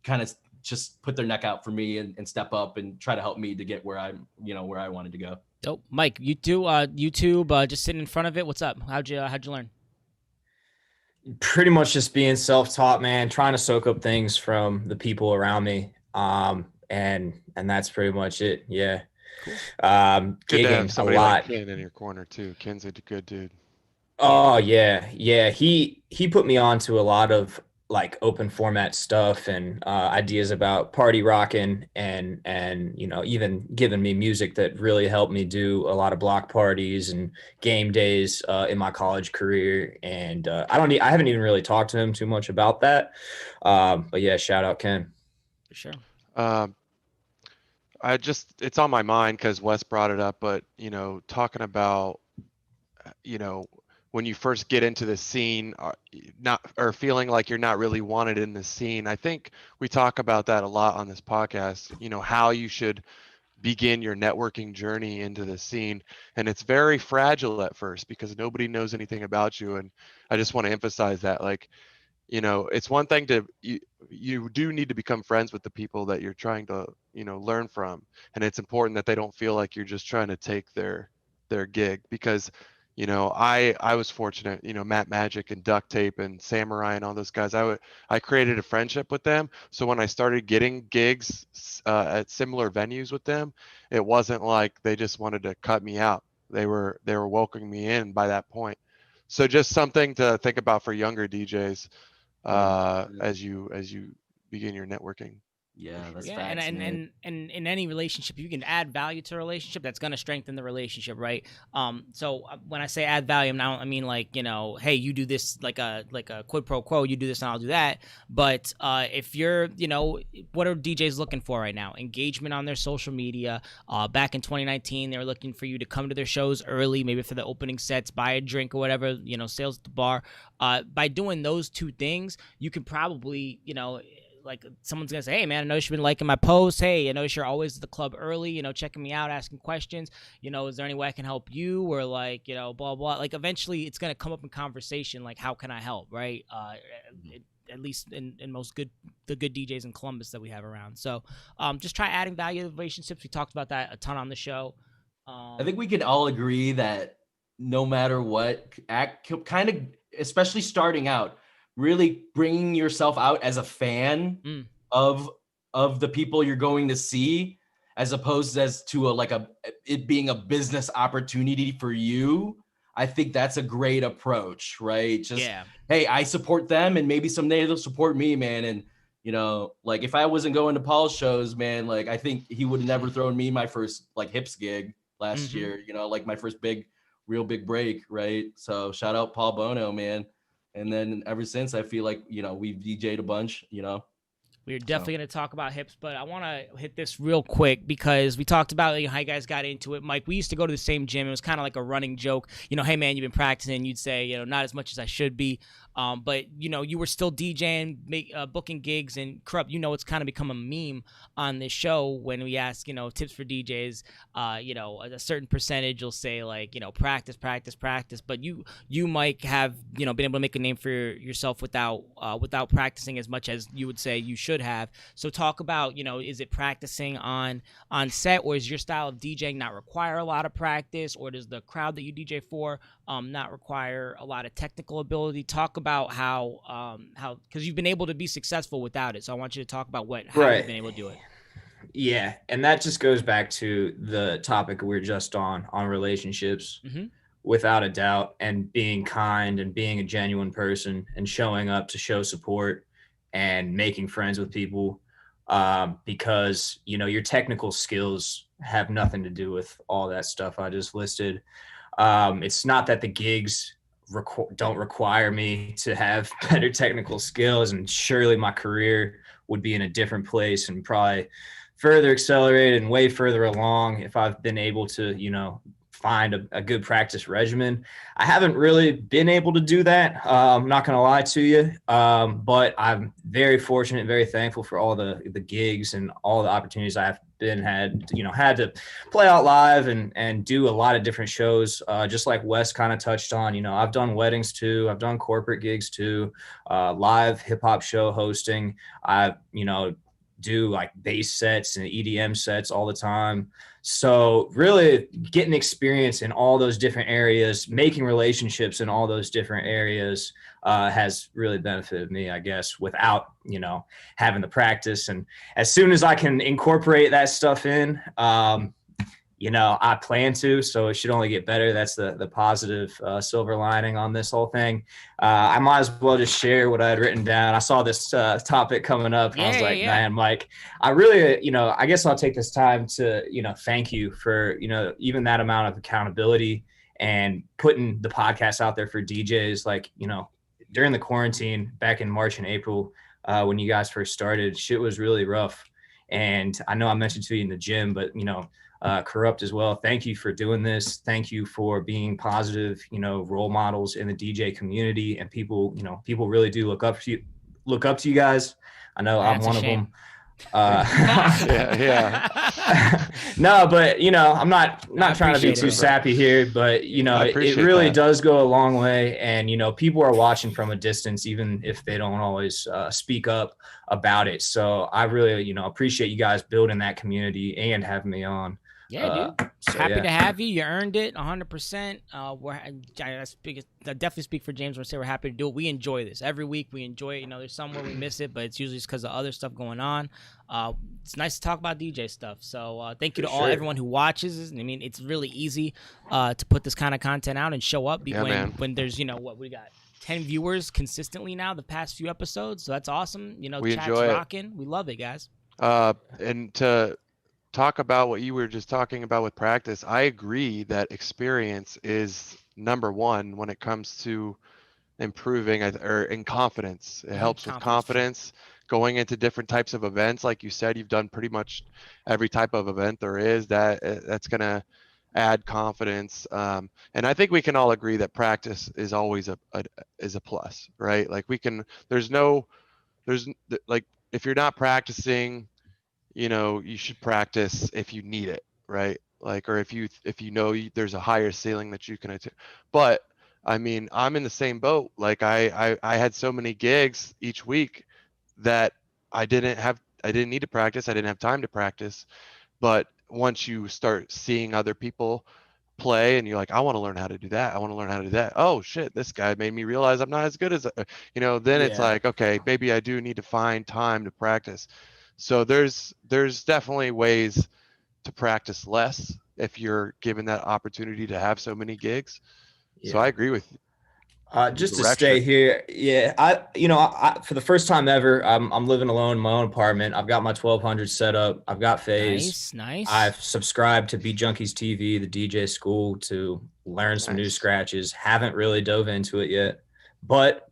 kind of just put their neck out for me and step up and try to help me to get where I'm, where I wanted to go. Dope. Mike, you do YouTube, just sitting in front of it. What's up? How'd you learn? Pretty much just being self-taught, man, trying to soak up things from the people around me. And that's pretty much it. Yeah. Cool. Good to have Gigging a somebody like lot. Ken in your corner too. Ken's a good dude. Oh yeah. Yeah. He put me on to a lot of like open format stuff and ideas about party rocking and even giving me music that really helped me do a lot of block parties and game days in my college career. And I haven't even really talked to him too much about that. But yeah, shout out Ken. For sure. It's on my mind because Wes brought it up, but talking about when you first get into the scene, or feeling like you're not really wanted in the scene. I think we talk about that a lot on this podcast, how you should begin your networking journey into the scene. And it's very fragile at first because nobody knows anything about you. And I just want to emphasize that, like, it's one thing to, you do need to become friends with the people that you're trying to, learn from. And it's important that they don't feel like you're just trying to take their gig, because I was fortunate, Matt Magic and Duct Tape and Samurai and all those guys. I created a friendship with them. So when I started getting gigs at similar venues with them, it wasn't like they just wanted to cut me out. They were welcoming me in by that point. So just something to think about for younger DJs as you begin your networking. Yeah, that's yeah, facts, man. and in any relationship, you can add value to a relationship. That's going to strengthen the relationship, right? So when I say add value, now I mean like, hey, you do this like a quid pro quo. You do this and I'll do that. But if you're, what are DJs looking for right now? Engagement on their social media. Back in 2019, they were looking for you to come to their shows early, maybe for the opening sets, buy a drink or whatever. Sales at the bar. By doing those two things, you can probably, like someone's gonna say, hey man, I noticed you've been liking my posts. Hey, I noticed you're always at the club early, checking me out, asking questions. Is there any way I can help you? Or like, blah, blah. Like eventually it's gonna come up in conversation, like how can I help, right? At least in the good DJs in Columbus that we have around. So just try adding value to the relationships. We talked about that a ton on the show. I think we can all agree that no matter what, kind of, especially starting out, really bringing yourself out as a fan of the people you're going to see, as opposed as to it being a business opportunity for you. I think that's a great approach, right? Just, hey, I support them and maybe someday they'll support me, man. And, like if I wasn't going to Paul's shows, man, like I think he would have never thrown me my first like Hips gig last year, like my first real big break, right? So shout out Paul Bono, man. And then ever since, I feel like, we've DJ'd a bunch, We're definitely going to talk about Hips, but I want to hit this real quick because we talked about how you guys got into it. Mike, we used to go to the same gym. It was kind of like a running joke. Hey, man, you've been practicing. You'd say, not as much as I should be. But, you were still DJing, booking gigs. And Corrupt, it's kind of become a meme on this show when we ask, tips for DJs. A certain percentage will say, like, practice. But you Mike, have, been able to make a name for yourself without practicing as much as you would say you should have. So talk about, is it practicing on set, or is your style of DJing not require a lot of practice, or does the crowd that you DJ for not require a lot of technical ability? Talk about how because you've been able to be successful without it. So I want you to talk about how you've been able to do it. Yeah, and that just goes back to the topic we're just on relationships, without a doubt, and being kind and being a genuine person and showing up to show support and making friends with people, because your technical skills have nothing to do with all that stuff I just listed. It's not that the gigs don't require me to have better technical skills, and surely my career would be in a different place and probably further accelerated and way further along if I've been able to find a good practice regimen. I haven't really been able to do that. I'm not going to lie to you. But I'm very fortunate, very thankful for all the gigs and all the opportunities I've had to play out live and do a lot of different shows. Just like Wes kind of touched on, I've done weddings too. I've done corporate gigs too, live hip hop show hosting. I do like bass sets and EDM sets all the time. So really getting experience in all those different areas, making relationships in all those different areas has really benefited me, I guess, without, having the practice. And as soon as I can incorporate that stuff in, I plan to, so it should only get better. That's the positive silver lining on this whole thing. I might as well just share what I had written down. I saw this topic coming up. And I was like, man, Mike, I really, I guess I'll take this time to, thank you for, even that amount of accountability and putting the podcast out there for DJs. Like, during the quarantine back in March and April, when you guys first started, shit was really rough. And I know I mentioned to you in the gym, but, Corrupt as well. Thank you for doing this. Thank you for being positive, role models in the DJ community, and people really do look up to you guys. I know I'm one of them. Yeah. No, but I'm not trying to be too sappy here, but it really does go a long way. And people are watching from a distance, even if they don't always speak up about it. So I really appreciate you guys building that community and having me on. Yeah, dude. Happy to have you. You earned it 100%. I definitely speak for James when I say we're happy to do it. We enjoy this. Every week we enjoy it. There's somewhere we miss it, but it's usually just because of other stuff going on. It's nice to talk about DJ stuff. So thank you to everyone who watches. I mean, it's really easy to put this kind of content out and show up when there's, what we got. 10 viewers consistently now the past few episodes. So that's awesome. We chat's enjoy rocking. We love it, guys. And to talk about what you were just talking about with practice, I agree that experience is number one when it comes to improving or in confidence. It helps with confidence going into different types of events. Like you said, you've done pretty much every type of event there is. That's going to add confidence. And I think we can all agree that practice is always a plus, right? Like there's if you're not practicing, you should practice if you need it, right? Like, or if you there's a higher ceiling that you can attain. But I mean, I'm in the same boat. Like I had so many gigs each week that I didn't need to practice. I didn't have time to practice. But once you start seeing other people play and you're like, I want to learn how to do that. I want to learn how to do that. Oh shit, this guy made me realize I'm not as good as, then it's like, okay, maybe I do need to find time to practice. So there's definitely ways to practice less if you're given that opportunity to have so many gigs. Yeah. So I agree with you. Just to stay here, I for the first time ever, I'm living alone in my own apartment. I've got my 1200 set up. I've got Phase. Nice. I've subscribed to Beat Junkies TV, the DJ school, to learn some new scratches. Haven't really dove into it yet. But,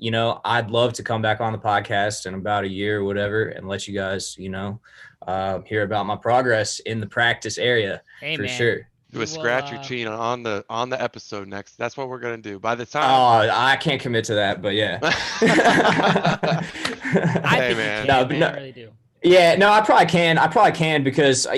I'd love to come back on the podcast in about a year or whatever and let you guys, hear about my progress in the practice area for sure. Do a scratch your chin on the episode next. That's what we're going to do. By the time. Oh, I can't commit to that, but yeah. Hey, man. I really do. Yeah, no, I probably can because, I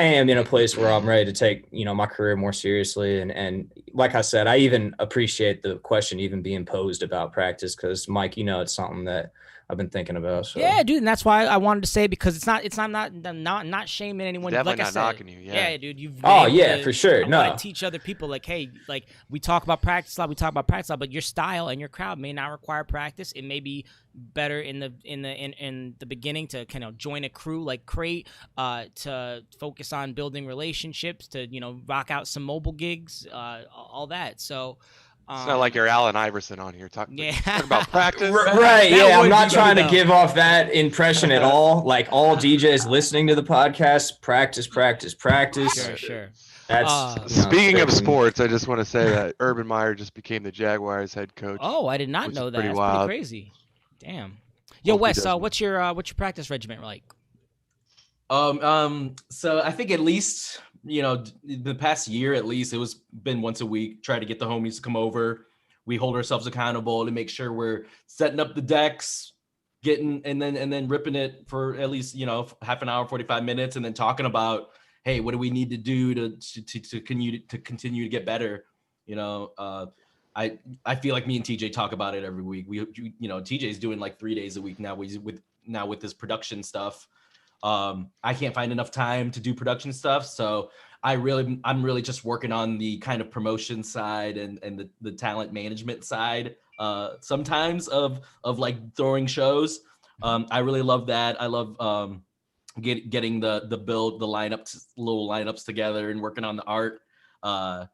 am in a place where I'm ready to take, my career more seriously. And like I said, I even appreciate the question even being posed about practice because, Mike, it's something that I've been thinking about. So. Yeah, dude, and that's why I wanted to say because I'm not shaming anyone. Definitely like not knocking you. Yeah, dude, you've. For sure. I want to teach other people like, hey, like we talk about practice a lot, but your style and your crowd may not require practice. It may be better in the beginning to kind of join a crew like Crate, to focus on building relationships, to rock out some mobile gigs, all that. So. It's not like you're Allen Iverson on here talking about practice. Right, yeah. I'm not trying to give off that impression at all. Like all DJs listening to the podcast, practice. Sure. That's speaking of sports, I just want to say that Urban Meyer just became the Jaguars head coach. Oh, I did not know that. That's pretty crazy. Damn. Yo, Wes, what's your practice regimen like? So I think at least the past year at least it was been once a week. Try to get the homies to come over. We hold ourselves accountable to make sure we're setting up the decks, getting and then ripping it for at least half an hour, 45 minutes, and then talking about, hey, what do we need to do to continue to get better? I feel like me and TJ talk about it every week. TJ's doing like 3 days a week now. With this production stuff. I can't find enough time to do production stuff, so I'm really just working on the kind of promotion side and the talent management side sometimes of like throwing shows. I really love that. I love getting the little lineups together and working on the art. But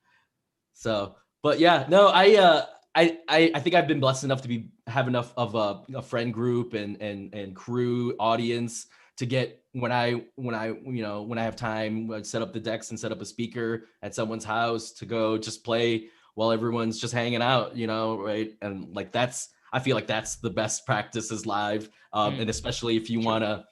yeah, no, I think I've been blessed enough to have enough of a friend group and crew audience to get when I have time, I'd set up the decks and set up a speaker at someone's house to go just play while everyone's just hanging out, right? And like I feel like that's the best practice is live, and especially if you want to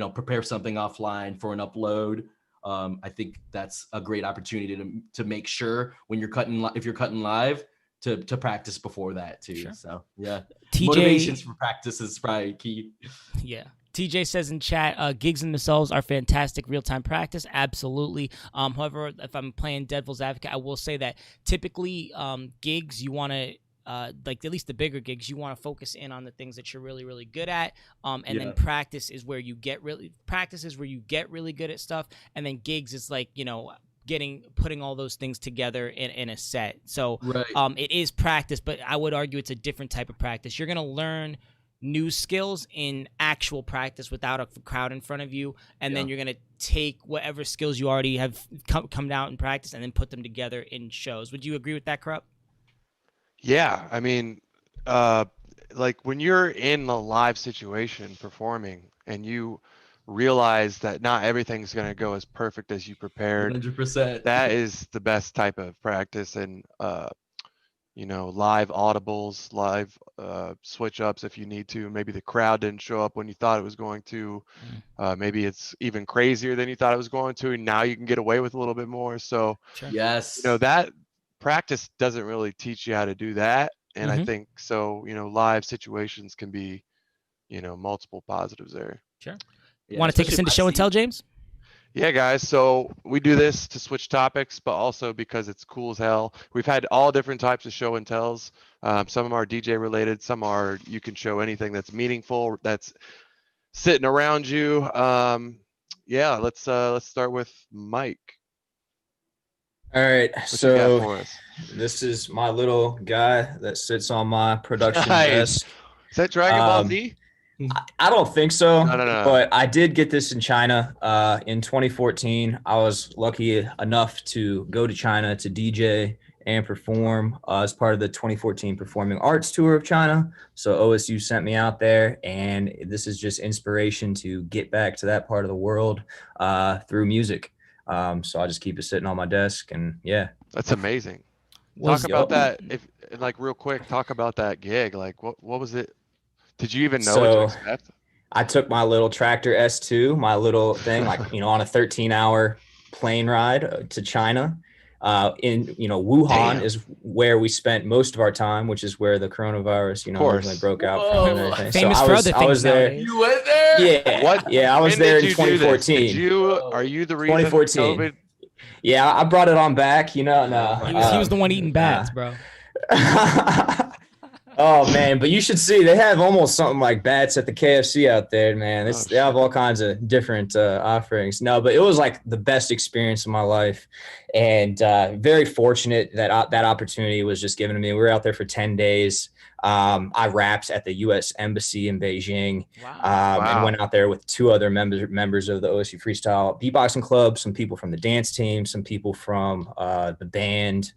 prepare something offline for an upload. I think that's a great opportunity to make sure when if you're cutting live to practice before that too. Sure. So yeah, motivations for practice is probably key. Yeah. TJ says in chat, gigs in themselves are fantastic real-time practice. Absolutely. However, if I'm playing devil's advocate, I will say that typically gigs, you want to, like at least the bigger gigs, you want to focus in on the things that you're really, really good at. And then practice is where you get really good at stuff. And then gigs is like, putting all those things together in a set. So it is practice, but I would argue it's a different type of practice. You're going to learn new skills in actual practice without a crowd in front of you, and then you're going to take whatever skills you already have come out in practice and then put them together in shows. Would you agree with that, Corrupt? Yeah, I mean, like when you're in a live situation performing and you realize that not everything's going to go as perfect as you prepared, 100%. that is the best type of practice. And live audibles, live switch ups if you need to. Maybe the crowd didn't show up when you thought it was going to. Maybe it's even crazier than you thought it was going to, and now you can get away with a little bit more. So yes, that practice doesn't really teach you how to do that. And I think so, live situations can be, multiple positives there. Sure. Want to take us into show and tell, James? Yeah, guys. So we do this to switch topics, but also because it's cool as hell. We've had all different types of show and tells. Some of them are DJ related. Some are you can show anything that's meaningful, that's sitting around you. Let's start with Mike. All right. So this is my little guy that sits on my production desk. Is that Dragon Ball Z? I don't think so. No. But I did get this in China in 2014. I was lucky enough to go to China to DJ and perform as part of the 2014 Performing Arts Tour of China. So OSU sent me out there, and this is just inspiration to get back to that part of the world through music. So I just keep it sitting on my desk, and yeah. That's amazing. Talk about that, real quick. Talk about that gig. Like, what was it? Did you even know what to expect? I took my little tractor S2, my little thing, on a 13-hour plane ride to China. In Wuhan is where we spent most of our time, which is where the coronavirus, originally broke out from and everything. Famous for other things. I was there. You went there? Yeah. What? Yeah, I was there in 2014. Are you the reason? 2014. COVID? Yeah, I brought it on back. No. He was the one eating bats, bro. Oh man, but you should see they have almost something like bats at the KFC out there, man. They have all kinds of different offerings. No, but it was like the best experience of my life, and very fortunate that that opportunity was just given to me. We were out there for 10 days. I rapped at the U.S. Embassy in Beijing. Wow. And went out there with two other members of the OSU Freestyle Beatboxing Club, some people from the dance team, some people from the band,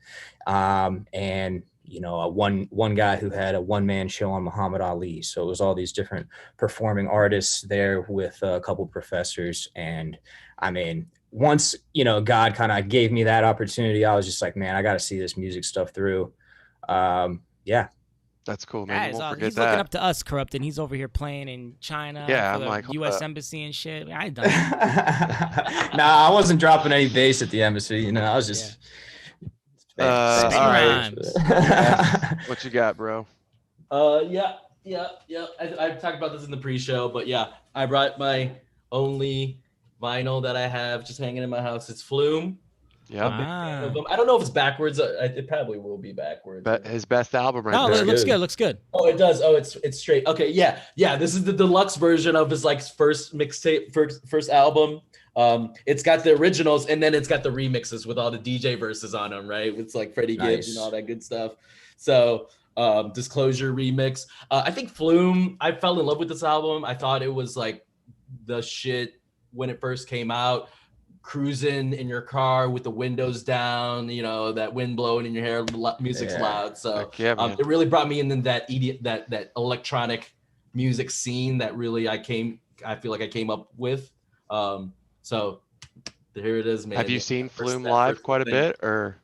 and one guy who had a one-man show on Muhammad Ali. So it was all these different performing artists there with a couple professors. And I mean, once, God kind of gave me that opportunity, I was just like, man, I got to see this music stuff through. Yeah. That's cool, man. He's looking up to us, Corrupt, and he's over here playing in China. Yeah, for I'm like, U.S. Embassy and shit. I done it. Nah, I wasn't dropping any bass at the embassy. I was just... all right. What you got, bro? Yeah. I talked about this in the pre-show, but yeah, I brought my only vinyl that I have just hanging in my house. It's Flume. Yeah. I don't know if it's backwards. It probably will be backwards. But his best album right there. there. It looks good. Oh, it does. Oh, it's straight. Okay, yeah. This is the deluxe version of his first mixtape, first album. It's got the originals, and then it's got the remixes with all the DJ verses on them, right? It's like Freddie Gibbs and all that good stuff. So Disclosure remix. I think Flume, I fell in love with this album. I thought it was like the shit when it first came out. Cruising in your car with the windows down, you know, that wind blowing in your hair, music's loud. So it really brought me into that that electronic music scene that really I feel like I came up with. So here it is, man. Have you seen Flume live quite a bit, or?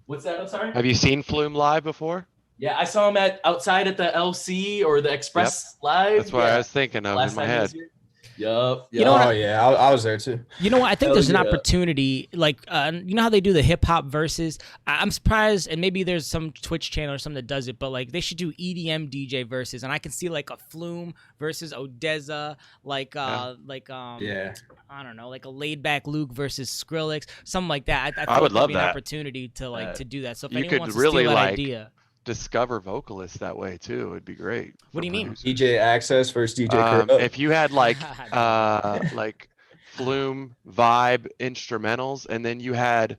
What's that? I'm sorry. Have you seen Flume live before? Yeah, I saw him outside at the LC or the Express Live. That's what I was thinking of in my head. Yup. You know, I was there too. You know what? I think there's an opportunity, like you know how they do the hip hop verses. I'm surprised, and maybe there's some Twitch channel or something that does it, but like they should do EDM DJ verses, and I can see like a Flume versus Odessa, like I don't know, like a Laid Back Luke versus Skrillex, something like that. I would love an that opportunity to to do that. So if you anyone could wants really to steal that idea. Discover vocalists that way too. It'd be great. What do you mean? DJAXCESS versus DJ Kuro. If you had like Flume vibe instrumentals, and then you had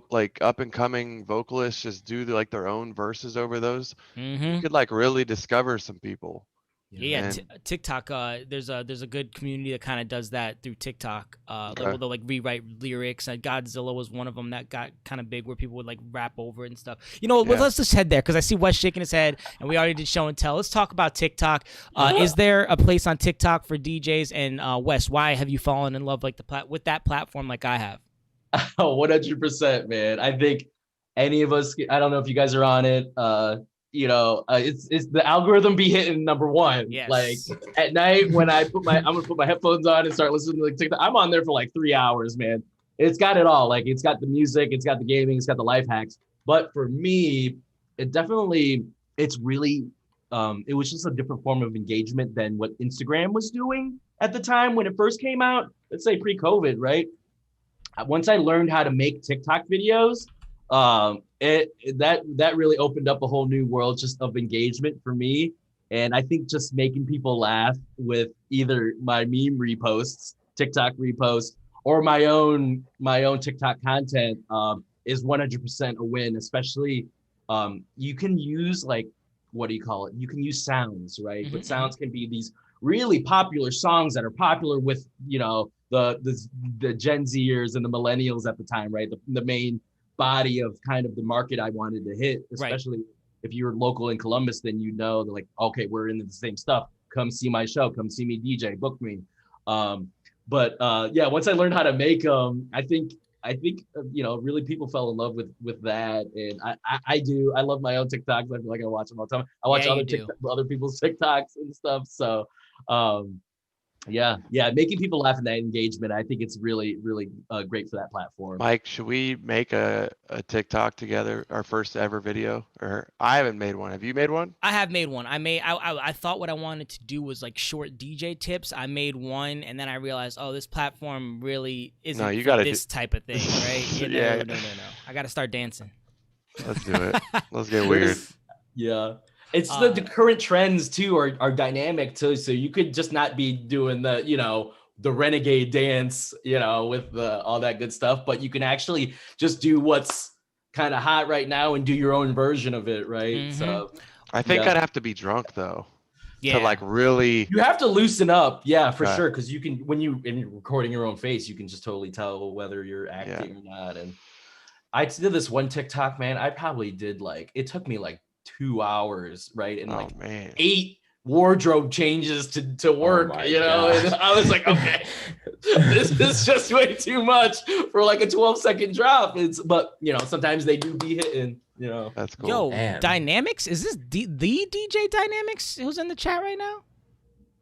like up and coming vocalists just do their own verses over those, you could like really discover some people. Yeah, TikTok. There's a good community that kind of does that through TikTok. They'll like rewrite lyrics. Godzilla was one of them that got kind of big, where people would like rap over it and stuff. You know, let's just head there because I see Wes shaking his head, and we already did show and tell. Let's talk about TikTok. Is there a place on TikTok for DJs? And Wes, why have you fallen in love with that platform like I have? 100%, man. I think any of us. I don't know if you guys are on it. You know, it's the algorithm be hitting number one. Yes. Like at night when I'm gonna put my headphones on and start listening to like TikTok. I'm on there for like 3 hours, man. It's got it all. Like it's got the music, it's got the gaming, it's got the life hacks. But for me, it's really, it was just a different form of engagement than what Instagram was doing at the time when it first came out. Let's say pre-COVID, right? Once I learned how to make TikTok videos, that really opened up a whole new world just of engagement for me. And I think just making people laugh with either my meme reposts, TikTok reposts, or my own TikTok content is 100% a win. Especially you can use like, what do you call it? You can use sounds, right? But sounds can be these really popular songs that are popular with, you know, the Gen Zers and the millennials at the time, right? The main body of kind of the market I wanted to hit, especially if you're local in Columbus, then you know they're like, okay, we're into the same stuff. Come see my show, come see me DJ, book me. But once I learned how to make them, I think you know, really people fell in love with that. And I love my own TikToks. I feel like I watch them all the time. I watch other people's TikToks and stuff. So making people laugh in that engagement, I think it's really, really great for that platform. Mike, should we make a TikTok together, our first ever video? Or I haven't made one. Have you made one? I have made one. I thought what I wanted to do was like short DJ tips. I made one, and then I realized, this platform really isn't for this type of thing, right? No. I got to start dancing. Let's do it. Let's get weird. Yeah. It's the current trends too are dynamic too. So you could just not be doing the, you know, the renegade dance, you know, with all that good stuff, but you can actually just do what's kind of hot right now and do your own version of it, right? So I think I'd have to be drunk though. To like really, you have to loosen up, for sure, because you can when you're recording your own face, you can just totally tell whether you're acting or not. And I did this one TikTok, man. I probably did it took me like 2 hours, right? And 8 wardrobe changes to work, you know. And I was like, okay, this is just way too much for like a 12-second drop. But you know, sometimes they do be hitting, you know. That's cool. Yo, Dynamics, is this the DJ Dynamics who's in the chat right now?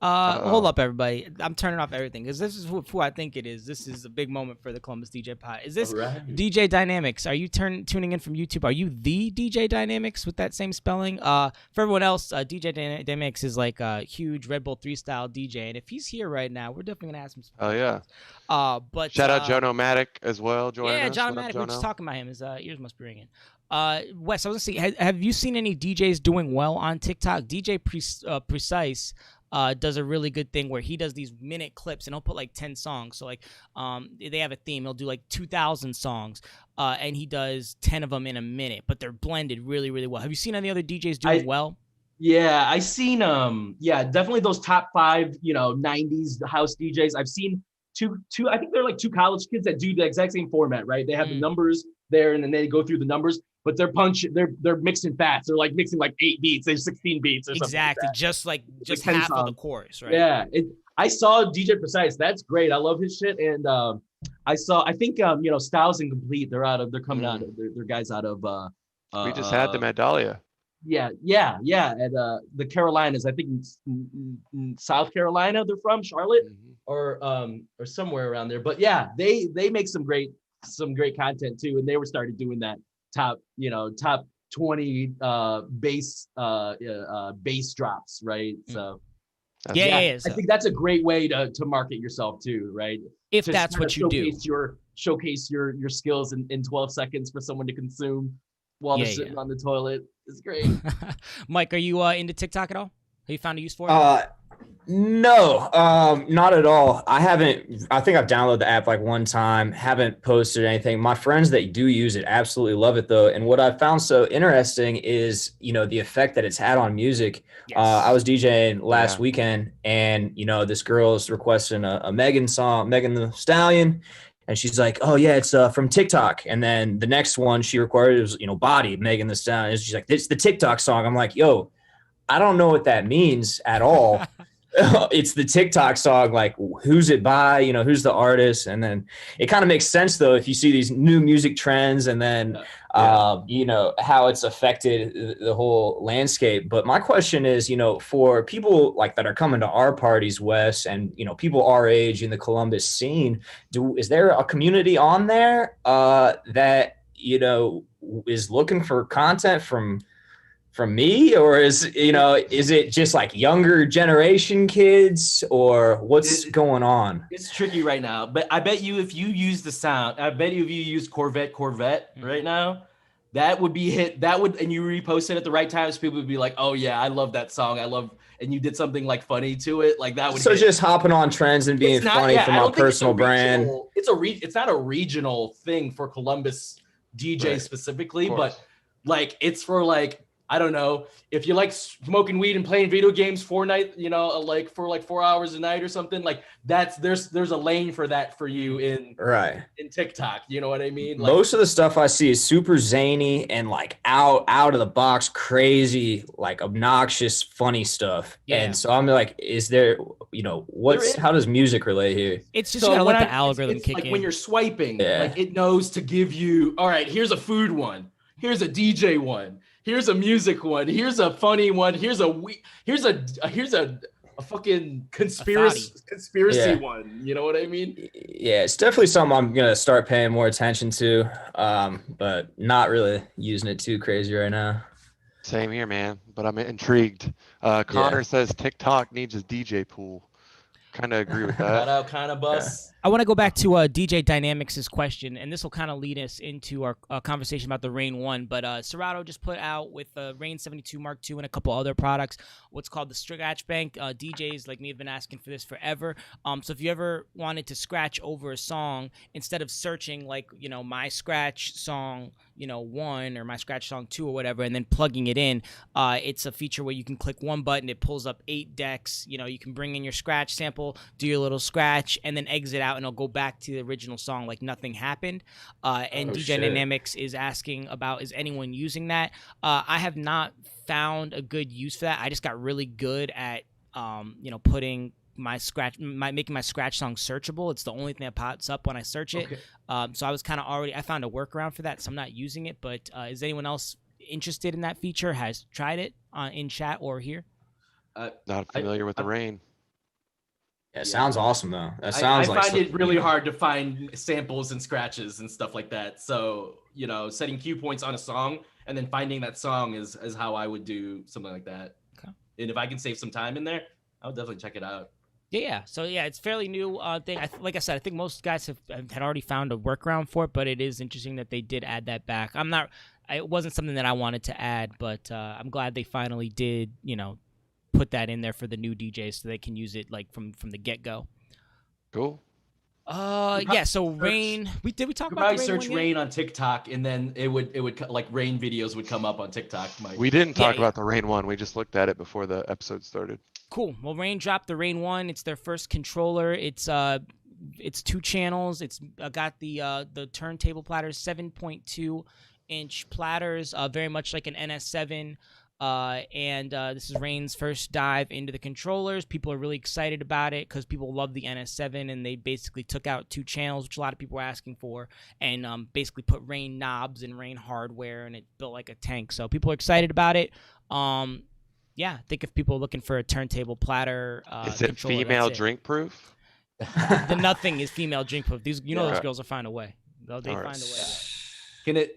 Hold up, everybody. I'm turning off everything because this is who I think it is. This is a big moment for the Columbus DJ Pod. Is this DJ Dynamics? Are you tuning in from YouTube? Are you the DJ Dynamics with that same spelling? For everyone else, DJ Dynamics is like a huge Red Bull 3 style DJ, and if he's here right now, we're definitely gonna ask him. Oh yeah. But shout out Joe Nomadic as well. Joining us. John Nomadic. We're just talking about him. His ears must be ringing. Wes, I was gonna say, have you seen any DJs doing well on TikTok? DJ Precise. does a really good thing where he does these minute clips and he'll put like 10 songs. So like they have a theme. He'll do like 2,000 songs and he does 10 of them in a minute, but they're blended really, really well. Have you seen any other DJs doing well? Yeah, I seen definitely those top 5, 90s house DJs. I've seen two I think they're like 2 college kids that do the exact same format, right? They have the numbers there and then they go through the numbers, but they're mixing fast. They're like mixing like 8 beats, there's 16 beats or something. Exactly, like just half songs of the chorus, right? Yeah, I saw DJ Precise. That's great. I love his shit. And I think Styles and Complete. They're coming out. They're guys out of. We just had them at Dahlia. Yeah. At the Carolinas, I think in South Carolina. They're from Charlotte or somewhere around there. But yeah, they make some great content too. And they were started doing that top 20 bass drops, right? So. Yeah. I think that's a great way to market yourself too, right? If that's what you do. Showcase your skills in 12 seconds for someone to consume while they're sitting on the toilet. It's great. Mike, are you into TikTok at all? Have you found a use for it? No, not at all. I think I've downloaded the app like one time, haven't posted anything. My friends that do use it absolutely love it though. And what I found so interesting is, the effect that it's had on music. Yes. I was DJing last weekend and, this girl's requesting a Megan song, Megan Thee Stallion. And she's like, oh yeah, it's from TikTok. And then the next one she recorded was, Body, Megan Thee Stallion. And she's like, it's the TikTok song. I'm like, yo, I don't know what that means at all. It's the TikTok song, like who's it by, who's the artist. And then it kind of makes sense though, if you see these new music trends and then, how it's affected the whole landscape. But my question is, for people like that are coming to our parties, Wes, and, people our age in the Columbus scene, is there a community on there that, is looking for content from me, or is it just like younger generation kids, or what's going on? It's tricky right now, but I bet you if you use Corvette right now, that would be hit. And you repost it at the right times, people would be like, oh yeah, I love that song. And you did something like funny to it, like that would. So just hopping on trends and being funny for my personal brand. It's not a regional thing for Columbus DJ specifically, but like it's for like, I don't know, if you like smoking weed and playing video games Fortnite, like for like 4 hours a night or something, like there's a lane for that for you in TikTok. You know what I mean? Like, most of the stuff I see is super zany and like out of the box, crazy, like obnoxious, funny stuff. Yeah. And so I'm like, is there, how does music relate here? It's just gotta let the algorithm kick like in. When you're swiping, like it knows to give you, all right, here's a food one, here's a DJ one, here's a music one, here's a funny one, here's a fucking conspiracy one. You know what I mean? Yeah, it's definitely something I'm gonna start paying more attention to, but not really using it too crazy right now. Same here, man, but I'm intrigued. Connor says TikTok needs a DJ pool. Kind of agree with that. Shout out kind of bus. I want to go back to DJ Dynamics' question, and this will kind of lead us into our conversation about the Rain 1. But Serato just put out with the Rain 72 Mark II and a couple other products what's called the Scratch Bank. DJs like me have been asking for this forever. So if you ever wanted to scratch over a song, instead of searching like, my scratch song, 1 or my scratch song 2 or whatever, and then plugging it in, it's a feature where you can click one button, it pulls up 8 decks. You can bring in your scratch sample, do your little scratch, and then exit out, and it'll go back to the original song like nothing happened. And DJ Dynamics is asking about, is anyone using that? I have not found a good use for that. I just got really good at putting making my scratch song searchable. It's the only thing that pops up when I search it. So I was kind of I found a workaround for that, so I'm not using it. But is anyone else interested in that feature, has tried it in chat or here? Not familiar with the Rain. Yeah, it sounds awesome though. That I sounds find it really hard to find samples and scratches and stuff like that. So, setting cue points on a song and then finding that song is how I would do something like that. Okay. And if I can save some time in there, I would definitely check it out. Yeah. So yeah, it's fairly new thing. Like I said, I think most guys had already found a workaround for it, but it is interesting that they did add that back. It wasn't something that I wanted to add, but I'm glad they finally did, put that in there for the new DJs so they can use it like from the get go. Cool. Yeah. So Rain, we talk You about probably the search one yet? Rain on TikTok, and then it would like Rain videos would come up on TikTok. Mike. We didn't talk Yeah. about the Rain one. We just looked at it before the episode started. Cool. Well, Rain dropped the Rain 1. It's their first controller. It's 2 channels. It's got the turntable platters, 7.2-inch platters, very much like an NS7. And this is Rain's first dive into the controllers. People are really excited about it because people love the NS7, and they basically took out 2 channels, which a lot of people were asking for, and basically put Rain knobs and Rain hardware, and it built like a tank. So people are excited about it. Yeah, I think if people are looking for a turntable platter, Is it female drink proof? The nothing is female drink proof. These, those girls will find a way. They find a way.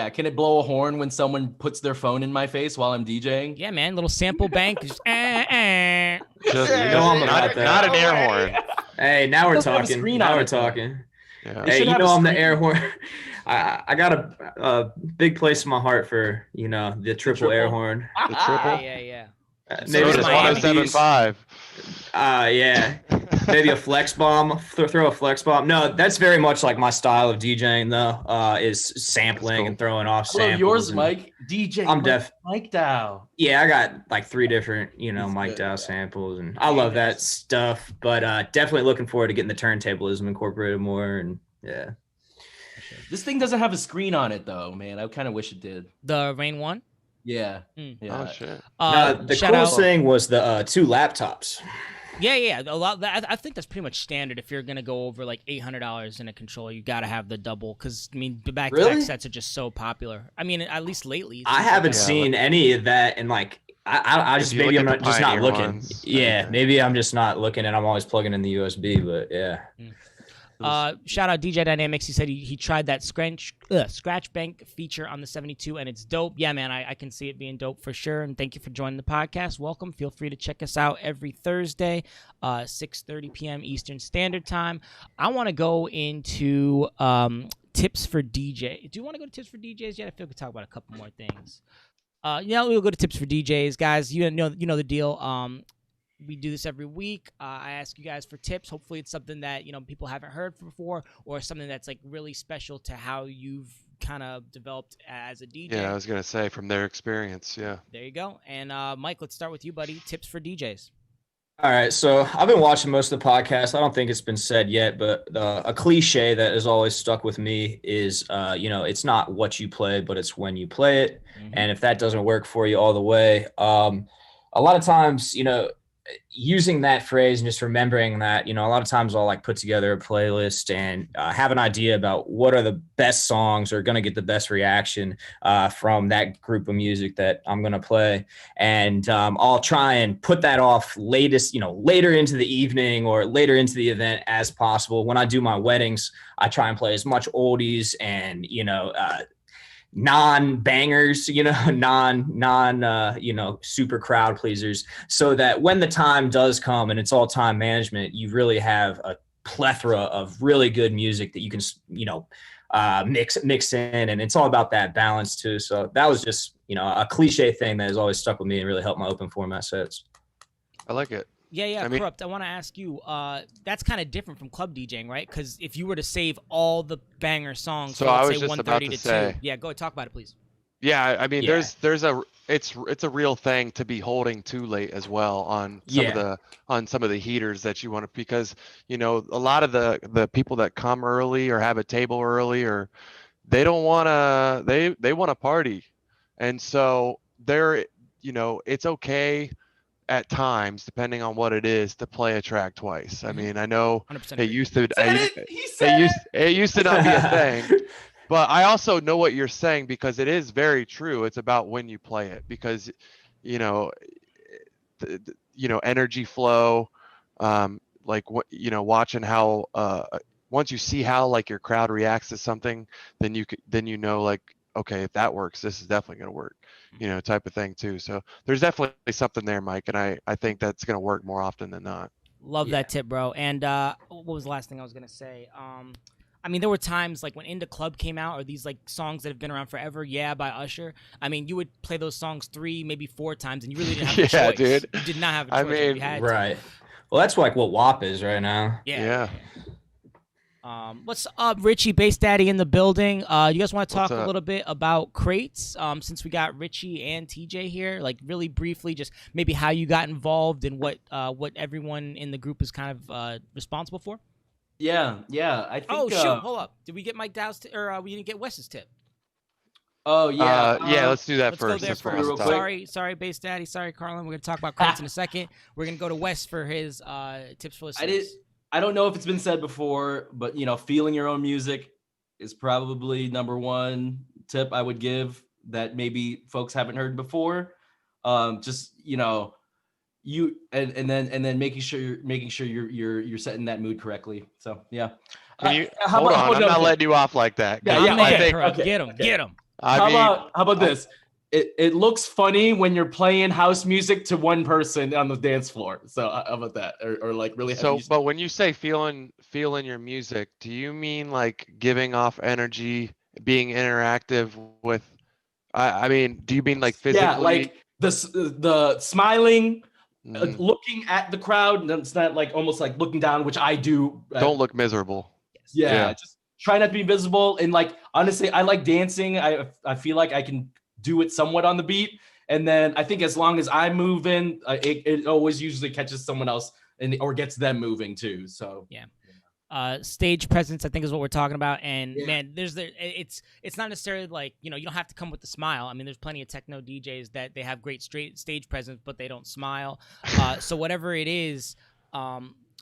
Can it blow a horn when someone puts their phone in my face while I'm DJing? Yeah, man. Little sample bank. Just, Not an air horn. Hey, now we're Doesn't have a talking. screen Now on we're it, though. talking. Yeah. Hey, should you have know a I'm the screen. air horn. I got a big place in my heart for the triple air horn. The triple? Yeah. Maybe does it's Miami. 1075. yeah. Maybe a flex bomb. Throw a flex bomb. No, that's very much like my style of DJing though. Is sampling cool. and throwing off Hello, samples. yours, and- Mike. DJ. I'm deaf. Mike Dow. Yeah, I got like 3 different, He's Mike good, Dow yeah. samples, and I love that stuff. But definitely looking forward to getting the turntablism incorporated more, and yeah. This thing doesn't have a screen on it though, man. I kind of wish it did. The Rain 1. Yeah. Mm. Yeah. Oh shit. The shout coolest out- thing was the 2 laptops. Yeah. A lot. I think that's pretty much standard. If you're gonna go over like $800 in a controller, you gotta have the double. Because I mean, the back-to-back Really? sets are just so popular. I mean, at least lately. I haven't Yeah, seen any of that, and like I just If you maybe look I'm at the not just not Pioneer looking. ones, Yeah, then- maybe I'm just not looking, and I'm always plugging in the USB. But yeah, Shout out DJ Dynamics. He said he tried that scratch bank feature on the 72, and it's dope. Yeah, man, I can see it being dope for sure. And thank you for joining the podcast. Welcome. Feel free to check us out every Thursday, 6:30 p.m. Eastern Standard Time. I want to go into tips for DJ. Do you want to go to tips for DJs yet? I feel we could talk about a couple more things. We'll go to tips for DJs, guys. You know the deal. We do this every week. I ask you guys for tips. Hopefully it's something that, people haven't heard before, or something that's like really special to how you've kind of developed as a DJ. Yeah, I was gonna say from their experience. Yeah. There you go. And Mike, let's start with you, buddy. Tips for DJs. all right. So I've been watching most of the podcast. I don't think it's been said yet, but a cliche that has always stuck with me is, it's not what you play, but it's when you play it. Mhm. And if that doesn't work for you all the way, a lot of times, using that phrase and just remembering that, a lot of times I'll like put together a playlist and have an idea about what are the best songs or going to get the best reaction from that group of music that I'm going to play. And I'll try and put that off later into the evening or later into the event as possible. When I do my weddings, I try and play as much oldies and, non-bangers, super crowd pleasers, so that when the time does come and it's all time management, you really have a plethora of really good music that you can, mix in, and it's all about that balance too. So that was just, a cliche thing that has always stuck with me and really helped my open format sets. I like it. Yeah, I mean- Corrupt. I want to ask you, that's kind of different from club DJing, right? Because if you were to save all the banger songs, So from, I let's was say just 130 about to to say. 2. Yeah, go talk about it, please. Yeah, I mean, Yeah. it's a real thing to be holding too late as well on some of the heaters that you want to, because a lot of the people that come early or have a table early, or they don't want to they want to party, and so it's okay at times, depending on what it is, to play a track twice. I mean, I know 100% it agree. used to He said it used to not be a thing. But I also know what you're saying, because it is very true. It's about when you play it, because, energy flow, watching how, once you see how like your crowd reacts to something, then like, okay, if that works, this is definitely going to work, type of thing too. So there's definitely something there, Mike. And I think that's going to work more often than not. Love that tip, bro. And what was the last thing I was gonna say? I mean, there were times like when In the Club came out, or these like songs that have been around forever, Yeah by Usher. I mean, you would play those songs 3, maybe 4 times, and you really didn't have a choice. Dude. You did not have a choice. I mean, you had right. Well, that's like what WAP is right now. Yeah. What's up, Richie, Bass Daddy in the building? You guys want to talk a little bit about crates? Since we got Richie and TJ here, like really briefly, just maybe how you got involved and what everyone in the group is kind of responsible for. Yeah. I think. Oh shoot! Hold up. Did we get Mike Dow's or we didn't get Wes's tip? Oh yeah. Let's do that let's first. Go there first. Sorry, Bass Daddy. Sorry, Carlin. We're gonna talk about crates in a second. We're gonna go to Wes for his tips for listeners. I don't know if it's been said before, but feeling your own music is probably number one tip I would give that maybe folks haven't heard before. Just you and then making sure you're setting that mood correctly. So yeah. Hold on, I'm not letting you off like that. Okay. Get him. How about this? It looks funny when you're playing house music to one person on the dance floor. So how about that? Or like really. So, but when you say feeling your music, do you mean like giving off energy, being interactive with? I mean, do you mean like physically? Yeah, like the smiling, looking at the crowd. And it's not like almost like looking down, which I do. Don't look miserable. Yeah, just try not to be visible. And like honestly, I like dancing. I feel like I can do it somewhat on the beat, and then I think as long as I'm moving, it always usually catches someone else or gets them moving too. So yeah, stage presence I think is what we're talking about, and man, it's not necessarily like you don't have to come with the smile. I mean, there's plenty of techno DJs that they have great stage presence, but they don't smile. So whatever it is,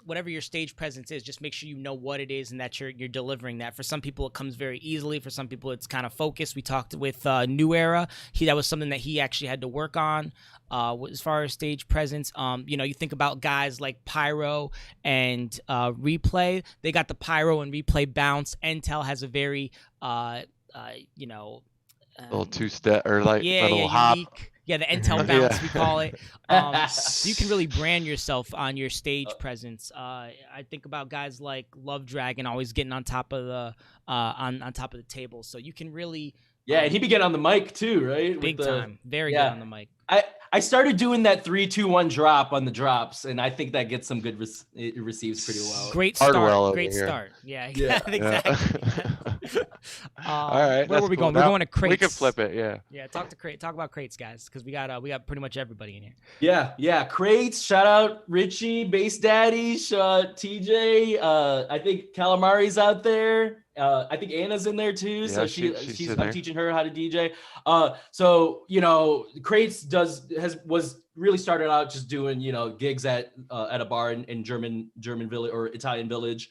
whatever your stage presence is, just make sure you know what it is and that you're delivering that. For some people, it comes very easily. For some people, it's kind of focused. We talked with New Era. That was something that he actually had to work on as far as stage presence. You think about guys like Pyro and Replay. They got the Pyro and Replay bounce. Intel has a very, little two-step or like a little hop. Unique. Yeah, the Intel bounce, we call it. So you can really brand yourself on your stage presence. I think about guys like Love Dragon always getting on top of the on top of the table. So you can really and he be getting on the mic too, right? Big time, very good on the mic. I started doing that 3-2-1 drop on the drops, and I think that gets some good it receives pretty well. Great start, great start. Yeah, exactly. All right, where were we going? We're going to crates. We can flip it, Yeah, talk about crates, guys, because we got pretty much everybody in here. Yeah, crates. Shout out Richie, Bass Daddy, TJ. I think Calamari's out there. I think Anna's in there too. So I'm teaching her how to DJ. Crates was really started out just doing gigs at a bar in German village or Italian village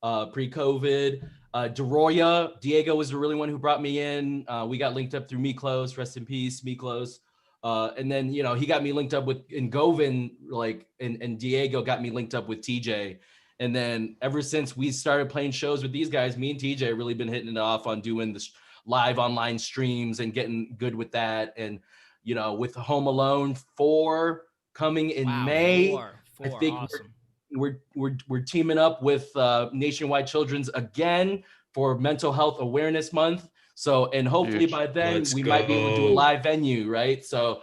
pre-COVID. Diego was the really one who brought me in. We got linked up through Miklos, rest in peace, Miklos. And then he got me linked up with Govin, and Diego got me linked up with TJ. And then ever since we started playing shows with these guys, me and TJ have really been hitting it off on doing the live online streams and getting good with that. And with Home Alone 4 coming in May, I think awesome. we're teaming up with Nationwide Children's again for Mental Health Awareness Month. So, and hopefully by then might be able to do a live venue, right? So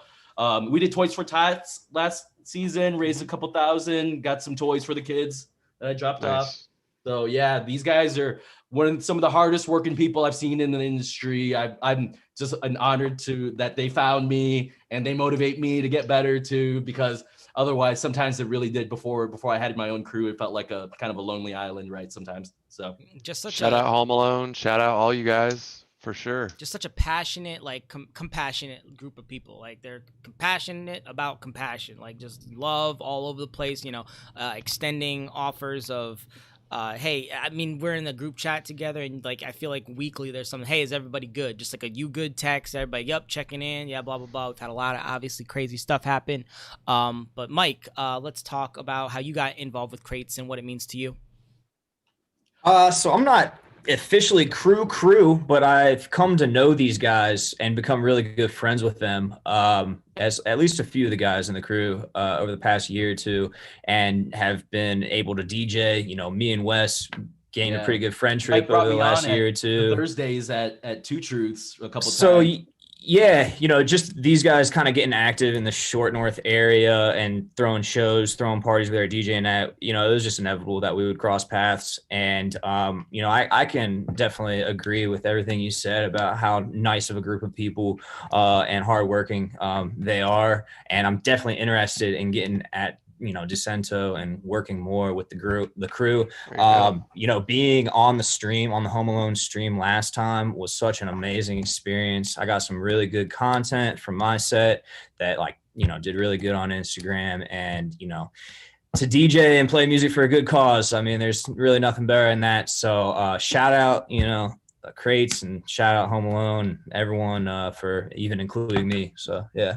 we did Toys for Tots last season, raised a couple thousand, got some toys for the kids that I dropped off. So yeah, these guys are some of the hardest working people I've seen in the industry. I'm just honored that they found me and they motivate me to get better too, because otherwise sometimes it really did before I had my own crew. It felt like a kind of a lonely island, right? Sometimes. So just shout out Home Alone, shout out all you guys for sure. Just such a passionate, compassionate group of people. Like they're compassionate about compassion, like just love all over the place, extending offers of, hey, I mean, we're in the group chat together and I feel like weekly there's something, hey, is everybody good? Just like a you good text, everybody, yep, checking in. Yeah, blah, blah, blah. We've had a lot of obviously crazy stuff happen. But Mike, let's talk about how you got involved with Crates and what it means to you. So I'm not officially crew, but I've come to know these guys and become really good friends with them, as at least a few of the guys in the crew over the past year or two, and have been able to DJ. Me and Wes gained a Yeah. pretty good Mike friendship brought over the me last on year or at two. Thursdays at Two Truths a couple So times. yeah, just these guys kind of getting active in the Short North area and throwing shows, throwing parties with our DJing at, it was just inevitable that we would cross paths. And, I can definitely agree with everything you said about how nice of a group of people and hardworking they are. And I'm definitely interested in getting at Decento and working more with the crew. Being on the Home Alone stream last time was such an amazing experience. I got some really good content from my set that did really good on Instagram, and to DJ and play music for a good cause. I mean, there's really nothing better than that. So shout out, Crates, and shout out Home Alone, everyone for even including me. So yeah.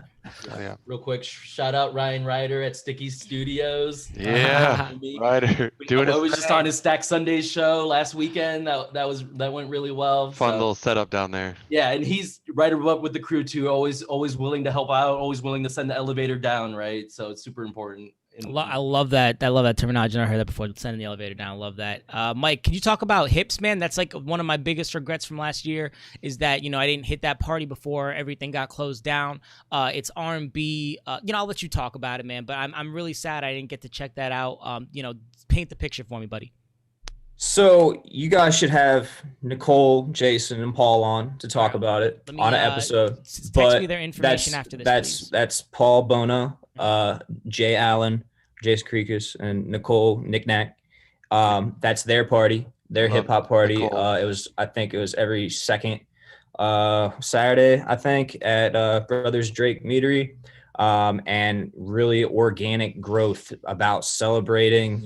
Real quick, shout out Ryan Ryder at Sticky Studios. Yeah, Ryder. I was just on his Stack Sundays show last weekend. That went really well. Fun little setup down there. Yeah, and he's right up with the crew too. Always willing to help out. Always willing to send the elevator down. Right, so it's super important. I love that. I love that terminology. I never heard that before. Sending the elevator down. I love that. Mike, can you talk about hips, man? That's like one of my biggest regrets from last year is that, I didn't hit that party before everything got closed down. It's R&B. I'll let you talk about it, man. But I'm really sad I didn't get to check that out. Paint the picture for me, buddy. So you guys should have Nicole, Jason, and Paul on to talk about it on an episode. Text me their information after this. That's Paul Bono, Jay Allen, Jason Kreekus, and Nicole Knickknack. That's their party, their hip hop party. I think it was every second Saturday, I think, at Brothers Drake Meadery. And really organic growth about celebrating,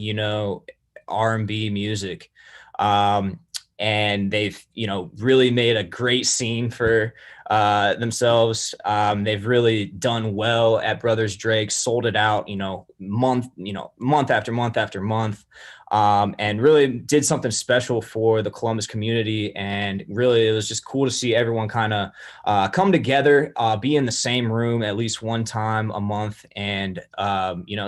R&B music. And they've, really made a great scene for themselves. They've really done well at Brothers Drake, sold it out, month after month after month, and really did something special for the Columbus community. And really, it was just cool to see everyone kind of come together, be in the same room at least one time a month, and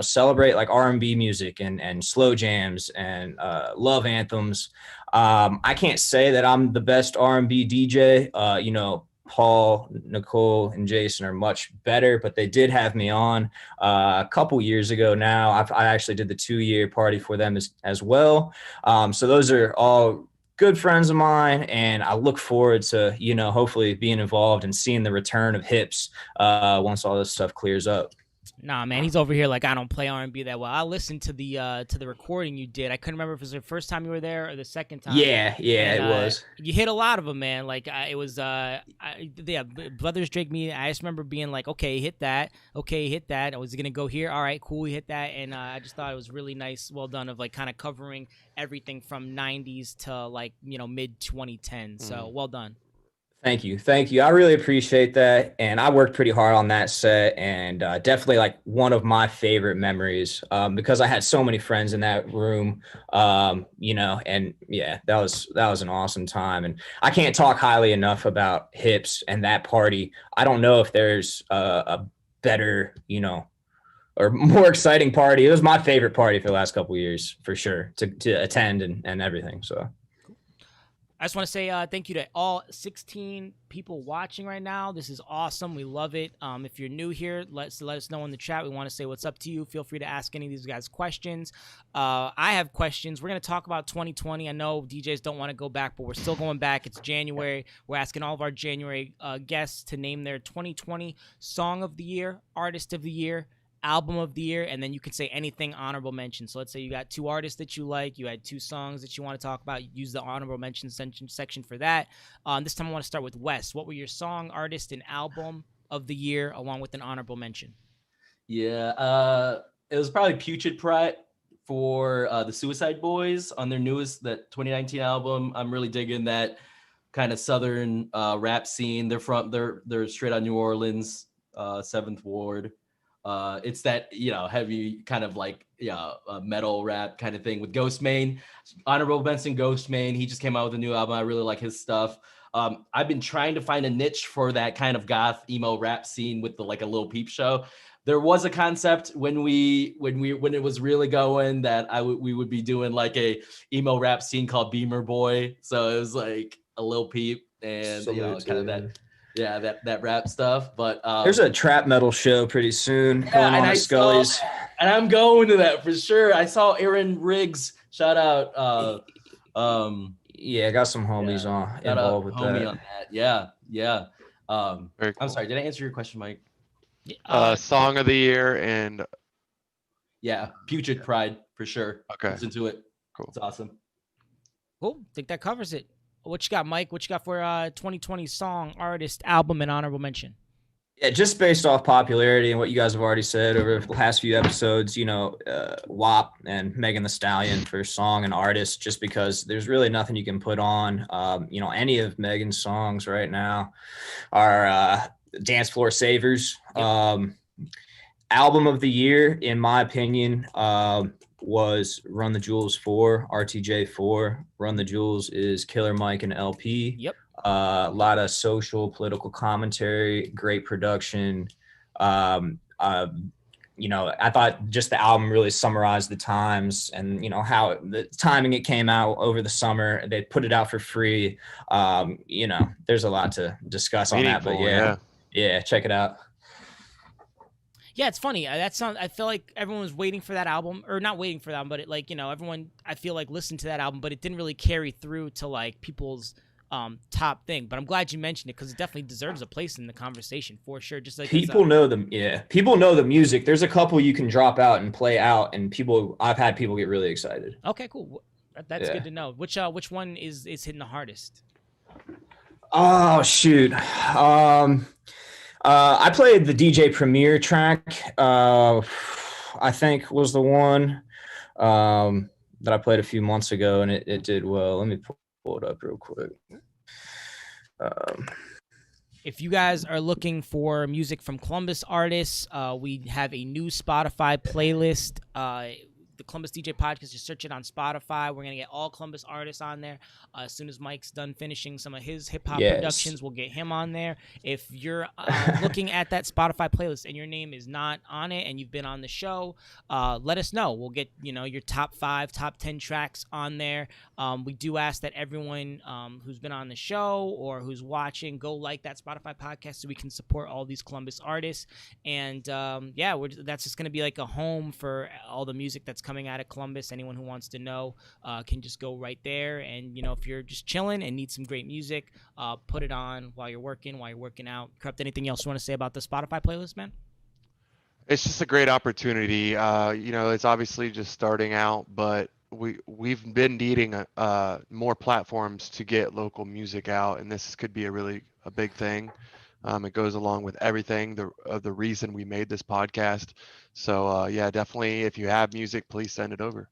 celebrate like R&B music and slow jams and love anthems. I can't say that I'm the best R&B DJ. Paul, Nicole, and Jason are much better, but they did have me on a couple years ago now. I actually did the 2-year party for them as well. So those are all good friends of mine, and I look forward to, hopefully being involved and seeing the return of hips once all this stuff clears up. Nah, man, he's over here like I don't play R&B that well. I listened to the recording you did. I couldn't remember if it was the first time you were there or the second time. Yeah, it was. You hit a lot of them, man. Like it was, Brothers Drake me. I just remember being like, okay, hit that. Okay, hit that. I was gonna go here. All right, cool, hit that. And I just thought it was really nice, well done, of like kind of covering everything from '90s to like mid 2010. So well done. Thank you. I really appreciate that. And I worked pretty hard on that set, and definitely like one of my favorite memories because I had so many friends in that room, and yeah, that was an awesome time. And I can't talk highly enough about hips and that party. I don't know if there's a better, or more exciting party. It was my favorite party for the last couple of years, for sure, to attend and everything. So. I just want to say thank you to all 16 people watching right now. This is awesome. We love it. If you're new here, let us know in the chat. We want to say what's up to you. Feel free to ask any of these guys questions. I have questions. We're going to talk about 2020. I know DJs don't want to go back, but we're still going back. It's January. We're asking all of our January guests to name their 2020 Song of the Year, Artist of the Year, Album of the Year, and then you can say anything honorable mention. So let's say you got 2 artists that you like, you had 2 songs that you want to talk about, use the honorable mention section for that. This time I want to start with Wes. What were your song, artist, and album of the year along with an honorable mention? Yeah, it was probably Putrid Pride for the Suicide Boys on their newest, that 2019 album. I'm really digging that kind of southern rap scene. They're straight out of New Orleans, 7th Ward. It's that, heavy kind of like, metal rap kind of thing with Ghostmane. Honorable mention Ghostmane. He just came out with a new album. I really like his stuff. I've been trying to find a niche for that kind of goth emo rap scene with the like a Lil Peep show. there was a concept when it was really going that we would be doing like a emo rap scene called Beamer Boy. So it was like a Lil Peep and kind of that rap stuff. But there's a trap metal show pretty soon going on at Scully's, and I'm going to that for sure. I saw Aaron Riggs. Shout out. Yeah, I got some homies involved with that. On that. Yeah. Very cool. I'm sorry. Did I answer your question, Mike? Song of the year and Putrid Pride for sure. Okay. Listen to it. Cool. It's awesome. Cool. I think that covers it. What you got, Mike? What you got for 2020 song, artist, album, and honorable mention? Yeah, just based off popularity and what you guys have already said over the last few episodes, WAP and Megan Thee Stallion for song and artist, just because there's really nothing you can put on. Any of Megan's songs right now are dance floor savers. Album of the year, in my opinion, was Run the Jewels 4, RTJ 4. Run the Jewels is Killer Mike and LP. Yep. A lot of social, political commentary, great production. I thought just the album really summarized the times and, how the timing it came out over the summer. They put it out for free. There's a lot to discuss on that, but yeah, check it out. Yeah, it's funny. I feel like everyone was waiting for that album, or not waiting for that, but everyone, I feel like, listened to that album, but it didn't really carry through to like people's top thing. But I'm glad you mentioned it because it definitely deserves a place in the conversation for sure. Just like people know them. Yeah, people know the music. There's a couple you can drop out and play out, and I've had people get really excited. Okay, cool. That's good to know. Which one is hitting the hardest? Oh shoot. I played the DJ Premier track, I think was the one that I played a few months ago, and it did well. Let me pull it up real quick. If you guys are looking for music from Columbus artists, we have a new Spotify playlist. The Columbus DJ Podcast, just search it on Spotify. We're going to get all Columbus artists on there. As soon as Mike's done finishing some of his hip-hop productions, we'll get him on there. If you're looking at that Spotify playlist and your name is not on it and you've been on the show, let us know. We'll get your top 5, top 10 tracks on there. We do ask that everyone who's been on the show or who's watching, go like that Spotify podcast so we can support all these Columbus artists. And that's just going to be like a home for all the music that's coming out of Columbus. Anyone who wants to know can just go right there. And if you're just chilling and need some great music, put it on while you're working out. Corrupt, anything else you want to say about the Spotify playlist, man? It's just a great opportunity. It's obviously just starting out, but we've been needing more platforms to get local music out, and this could be a big thing. It goes along with everything, the reason we made this podcast. So definitely, if you have music, please send it over.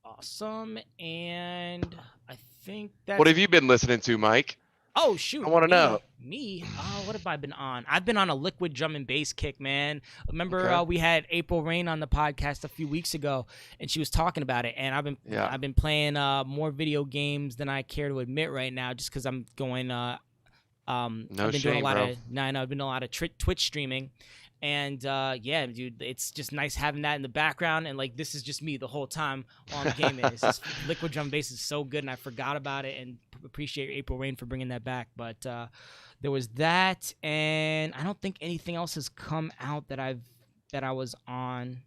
Awesome. And I think that's... What have you been listening to, Mike? Oh, shoot. I want to know. Me? Oh, what have I been on? I've been on a liquid drum and bass kick, man. Remember we had April Rain on the podcast a few weeks ago, and she was talking about it. And I've been playing more video games than I care to admit right now, just because I'm going. I've been doing a lot of Twitch streaming. And dude, it's just nice having that in the background, and like this is just me the whole time while I'm gaming. It's just liquid drum bass is so good, and I forgot about it, and appreciate April Rain for bringing that back. But there was that, and I don't think anything else has come out that I was on.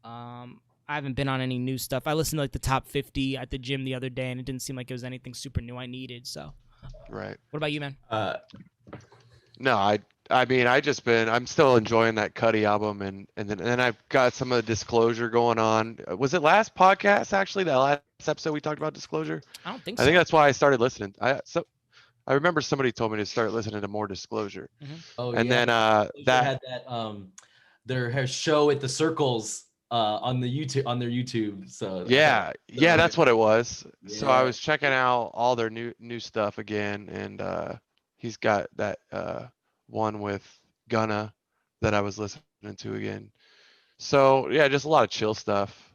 I haven't been on any new stuff. I listened to like the top 50 at the gym the other day, and it didn't seem like it was anything super new I needed. So, right. What about you, man? No, I'm still enjoying that Cuddy album, and then I've got some of the Disclosure going on. Was it last podcast actually? That last episode we talked about Disclosure? I don't think so. I think that's why I started listening. I remember somebody told me to start listening to more Disclosure. Mm-hmm. Oh, and yeah. then that had that their show at the Circles on their YouTube. So that's what it was. Yeah. So I was checking out all their new stuff again, and he's got that one with Gunna that I was listening to again. So yeah, just a lot of chill stuff,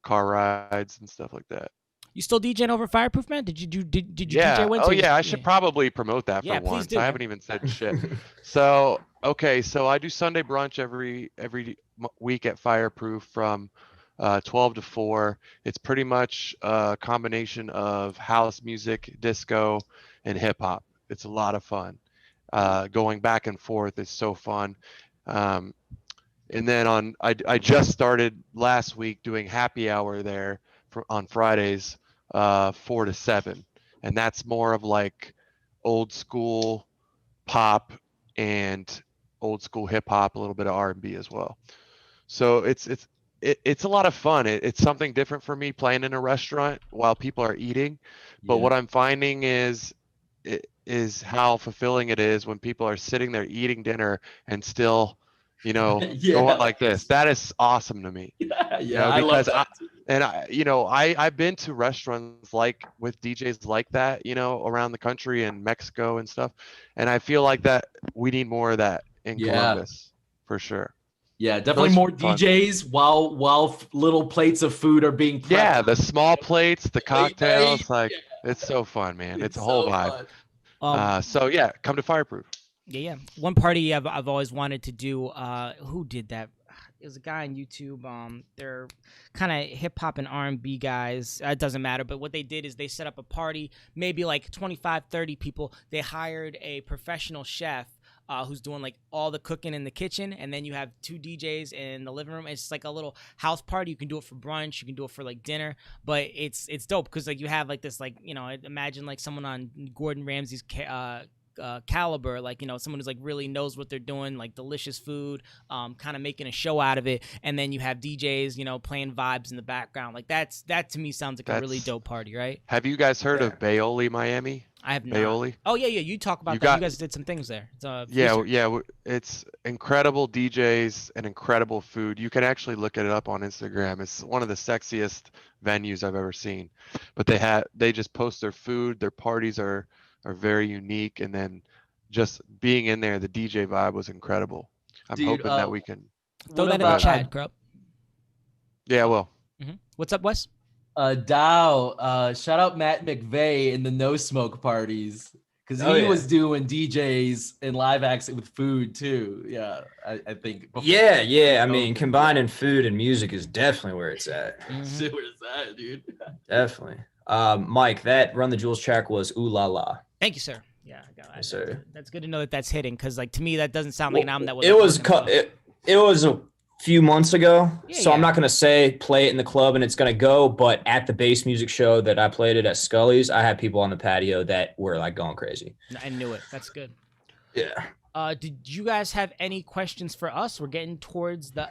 car rides and stuff like that. You still DJing over Fireproof, man? Did you DJ Wednesday? Oh yeah, I should probably promote that for once. Do. I haven't even said shit. So Okay, so I do Sunday brunch every week at Fireproof from 12 to 4. It's pretty much a combination of house music, disco, and hip hop. It's a lot of fun. Going back and forth is so fun. Um, and then I just started last week doing happy hour there on Fridays, 4 to 7, and that's more of like old school pop and old school hip hop, a little bit of R&B as well. So it's a lot of fun. It's something different for me playing in a restaurant while people are eating. But what I'm finding is how fulfilling it is when people are sitting there eating dinner and still, going like this. That is awesome to me. I love Because that. I've been to restaurants like with DJs like that, around the country and Mexico and stuff. And I feel like that we need more of that in Columbus for sure. Yeah, definitely more DJs while little plates of food are being prepped. Yeah, the small plates, the cocktails, it's so fun, man. It's a whole vibe. So yeah, come to Fireproof. Yeah. One party I've always wanted to do. Who did that? There's a guy on YouTube. They're kind of hip hop and R&B guys. It doesn't matter. But what they did is they set up a party, maybe like 25, 30 people. They hired a professional chef who's doing like all the cooking in the kitchen, and then you have 2 DJs in the living room. It's just like a little house party. You can do it for brunch, you can do it for like dinner, but it's dope because like you have like this, like, imagine like someone on Gordon Ramsay's caliber, like, someone who's like really knows what they're doing, like delicious food, kind of making a show out of it, and then you have DJs playing vibes in the background. Like that to me sounds like a really dope party, right? Have you guys heard of Paoli, Miami? I have not. Paoli? Oh yeah, you talk about that. You guys did some things there. It's incredible DJs and incredible food. You can actually look it up on Instagram. It's one of the sexiest venues I've ever seen. But they just post their food. Their parties are very unique, and then just being in there, the DJ vibe was incredible. I'm hoping that we can throw that in the chat, Krupp. Yeah, well. What's up, Wes? Dow, shout out Matt McVeigh in the No Smoke parties, because he was doing DJs and live acts with food too. Yeah, I think. Yeah. I mean, combining food and music is definitely where it's at. Shit, where's that, dude? Definitely. Mike, that Run the Jewels track was Ooh La La. Thank you, sir. Yeah, yes, sir. That's good to know that's hitting, because like to me that doesn't sound like an album that was. It was a few months ago, so I'm not gonna say play it in the club and it's gonna go, but at the bass music show that I played it at Scully's, I had people on the patio that were like going crazy. I knew it. That's good. Yeah. Did you guys have any questions for us? We're getting towards the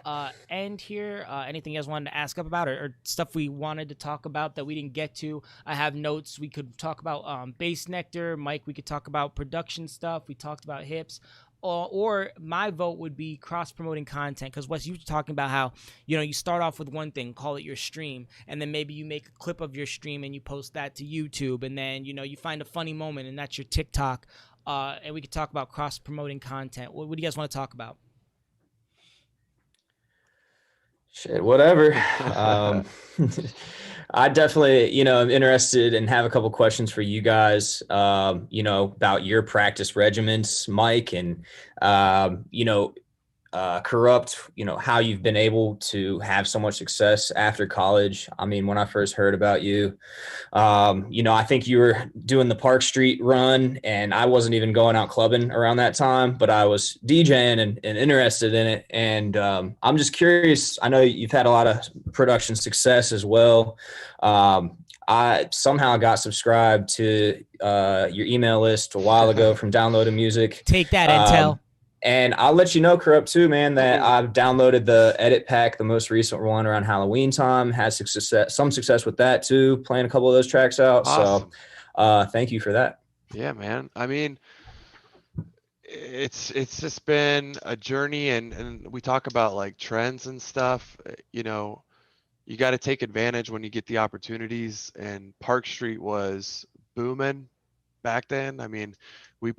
end here. Anything you guys wanted to ask up about, or stuff we wanted to talk about that we didn't get to? I have notes. We could talk about Bass Nectar. Mike, we could talk about production stuff. We talked about hips. Or my vote would be cross-promoting content, because Wes, you were talking about how, you start off with one thing, call it your stream, and then maybe you make a clip of your stream and you post that to YouTube, and then, you find a funny moment and that's your TikTok. And we could talk about cross-promoting content. What do you guys want to talk about? Shit, whatever. I definitely, am interested and have a couple questions for you guys, about your practice regimens, Mike, and, Corrupt, how you've been able to have so much success after college. I mean, when I first heard about you, I think you were doing the Park Street run, and I wasn't even going out clubbing around that time, but I was DJing and interested in it. And I'm just curious. I know you've had a lot of production success as well. I somehow got subscribed to your email list a while ago from Downloaded Music. Take that, Intel. And I'll let you know, Corrupt, too, man, that I've downloaded the edit pack, the most recent one around Halloween time. Had some success with that, too, playing a couple of those tracks out. Awesome. So thank you for that. Yeah, man. I mean, it's just been a journey, and we talk about like trends and stuff. You got to take advantage when you get the opportunities, and Park Street was booming back then. I mean,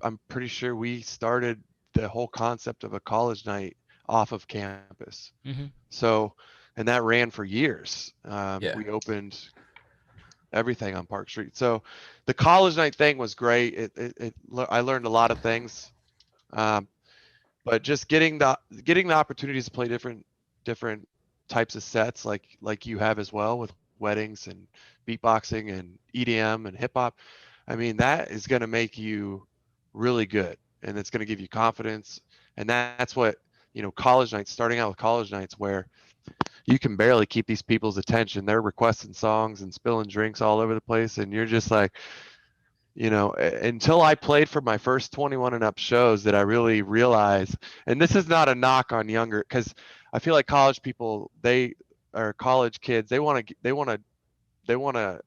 I'm pretty sure we started the whole concept of a college night off of campus. So, and that ran for years. We opened everything on Park Street. So the college night thing was great. I learned a lot of things. But but just getting the opportunities to play different types of sets like you have as well with weddings and beatboxing and EDM and hip hop. I mean, that is going to make you really good, and it's going to give you confidence. And that's what, college nights, starting out with college nights where you can barely keep these people's attention. They're requesting songs and spilling drinks all over the place. And you're just like, until I played for my first 21 and up shows that I really realized, and this is not a knock on younger, because I feel like college people, college kids, they want to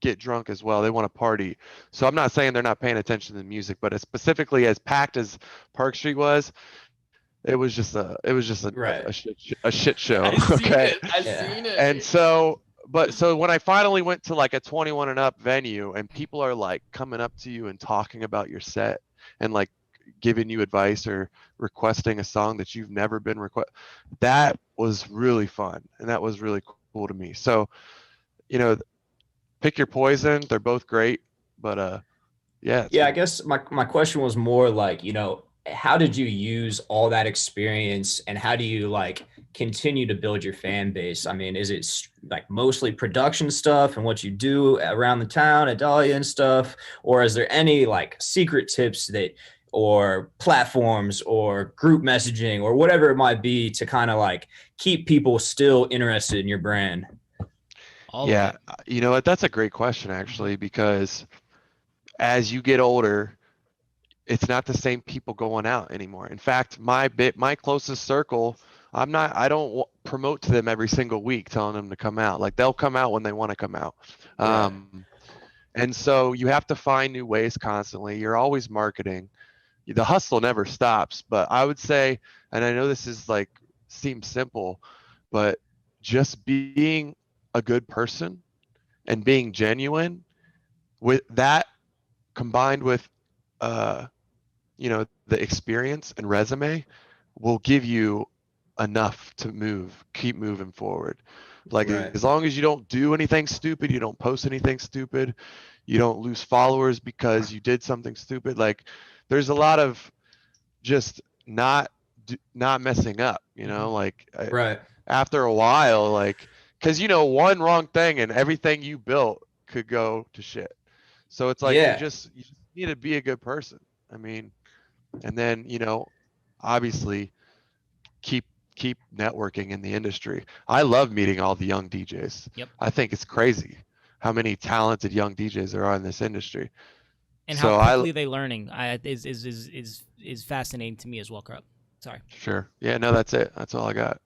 get drunk as well. They want to party. So I'm not saying they're not paying attention to the music, but specifically as packed as Park Street was, it was just a shit show. I've seen it. And so when I finally went to like a 21 and up venue and people are like coming up to you and talking about your set and like giving you advice or requesting a song that you've never been that was really fun. And that was really cool to me. So, pick your poison. They're both great, but yeah. I guess my question was more like, how did you use all that experience and how do you like continue to build your fan base? I mean, is it like mostly production stuff and what you do around the town at Dahlia and stuff? Or is there any like secret tips or platforms or group messaging or whatever it might be to kind of like keep people still interested in your brand? Yeah. You know what? That's a great question actually, because as you get older, it's not the same people going out anymore. In fact, my closest circle, I don't promote to them every single week telling them to come out. Like they'll come out when they want to come out. Yeah. And so you have to find new ways constantly. You're always marketing. The hustle never stops, but I would say, and I know this is like, seems simple, but just being a good person and being genuine with that combined with, the experience and resume will give you enough to keep moving forward. Like as long as you don't do anything stupid, you don't post anything stupid, you don't lose followers because you did something stupid. Like there's a lot of just not messing up, after a while, like, cause one wrong thing and everything you built could go to shit. So it's like, you just need to be a good person. I mean, and then, obviously keep networking in the industry. I love meeting all the young DJs. Yep. I think it's crazy how many talented young DJs there are in this industry. And how quickly they're learning is fascinating to me as well, Krupp. Sorry. Sure. Yeah, no, that's it. That's all I got.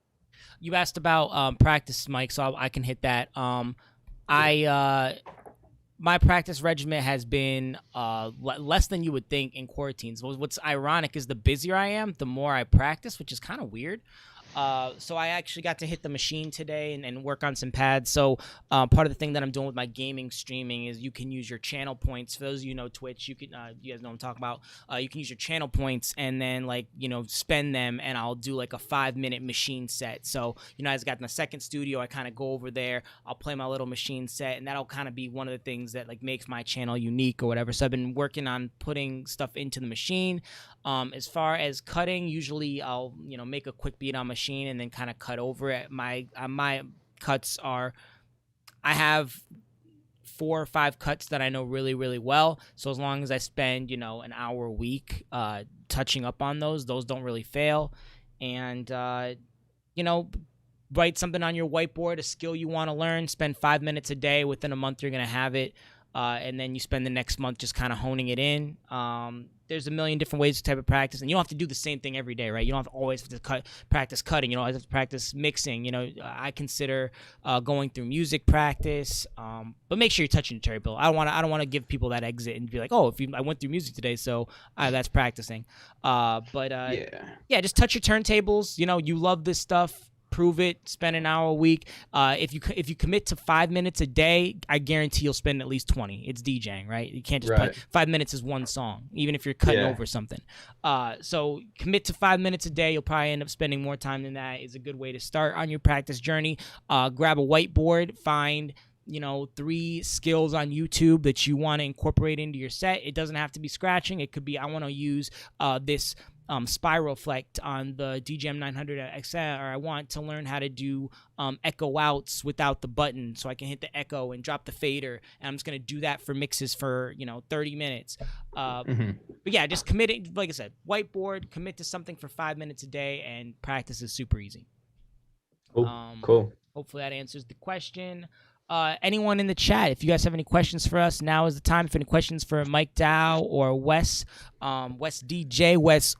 You asked about practice, Mike, so I can hit that. My practice regimen has been less than you would think in quarantines. What's ironic is the busier I am, the more I practice, which is kind of weird. So I actually got to hit the machine today and work on some pads. So part of the thing that I'm doing with my gaming streaming is you can use your channel points. For those of you who know Twitch, you guys know what I'm talking about. You can use your channel points and then spend them, and I'll do like a 5-minute machine set. So as I got in the second studio, I kind of go over there. I'll play my little machine set, and that'll kind of be one of the things that like makes my channel unique or whatever. So I've been working on putting stuff into the machine. As far as cutting, usually I'll make a quick beat on machine and then kind of cut over it. My cuts are, I have 4 or 5 cuts that I know really, really well. So as long as I spend an hour a week touching up on those don't really fail. And write something on your whiteboard, a skill you want to learn, spend 5 minutes a day. Within a month you're going to have it. And then you spend the next month just kind of honing it in. There's a million different ways to type of practice, and you don't have to do the same thing every day, right? You don't have to always practice cutting. You don't always have to practice mixing. I consider going through music practice, but make sure you're touching the cherry bill. I don't want to give people that exit and be like, oh, I went through music today, so that's practicing. Just touch your turntables. You love this stuff. Prove it. Spend an hour a week. If you commit to 5 minutes a day, I guarantee you'll spend at least 20. It's DJing, right? You can't just play. 5 minutes is one song, even if you're cutting over something. So commit to 5 minutes a day. You'll probably end up spending more time than that. Is a good way to start on your practice journey. Grab a whiteboard. Find 3 skills on YouTube that you want to incorporate into your set. It doesn't have to be scratching. It could be, I want to use this spiral effect on the DJM 900 at AXCESS, or I want to learn how to do echo outs without the button so I can hit the echo and drop the fader, and I'm just going to do that for mixes for 30 minutes. But yeah, just committing, like I said, whiteboard, commit to something for 5 minutes a day, and practice is super easy. Cool. Hopefully that answers the question. Anyone in the chat, if you guys have any questions for us, now is the time. If any questions for Mike Dow or Wes, Wes DJ, Wes,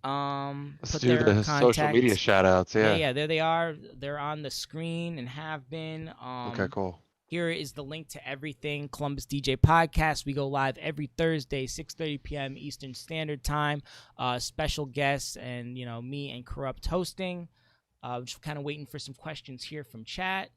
let's do the social media shout outs. Yeah, there they are. They're on the screen and have been. Okay, cool. Here is the link to everything. Columbus DJ Podcast. We go live every Thursday, 6:30 p.m. Eastern Standard Time. Special guests and, me and Corrupt hosting. Just kind of waiting for some questions here from chat.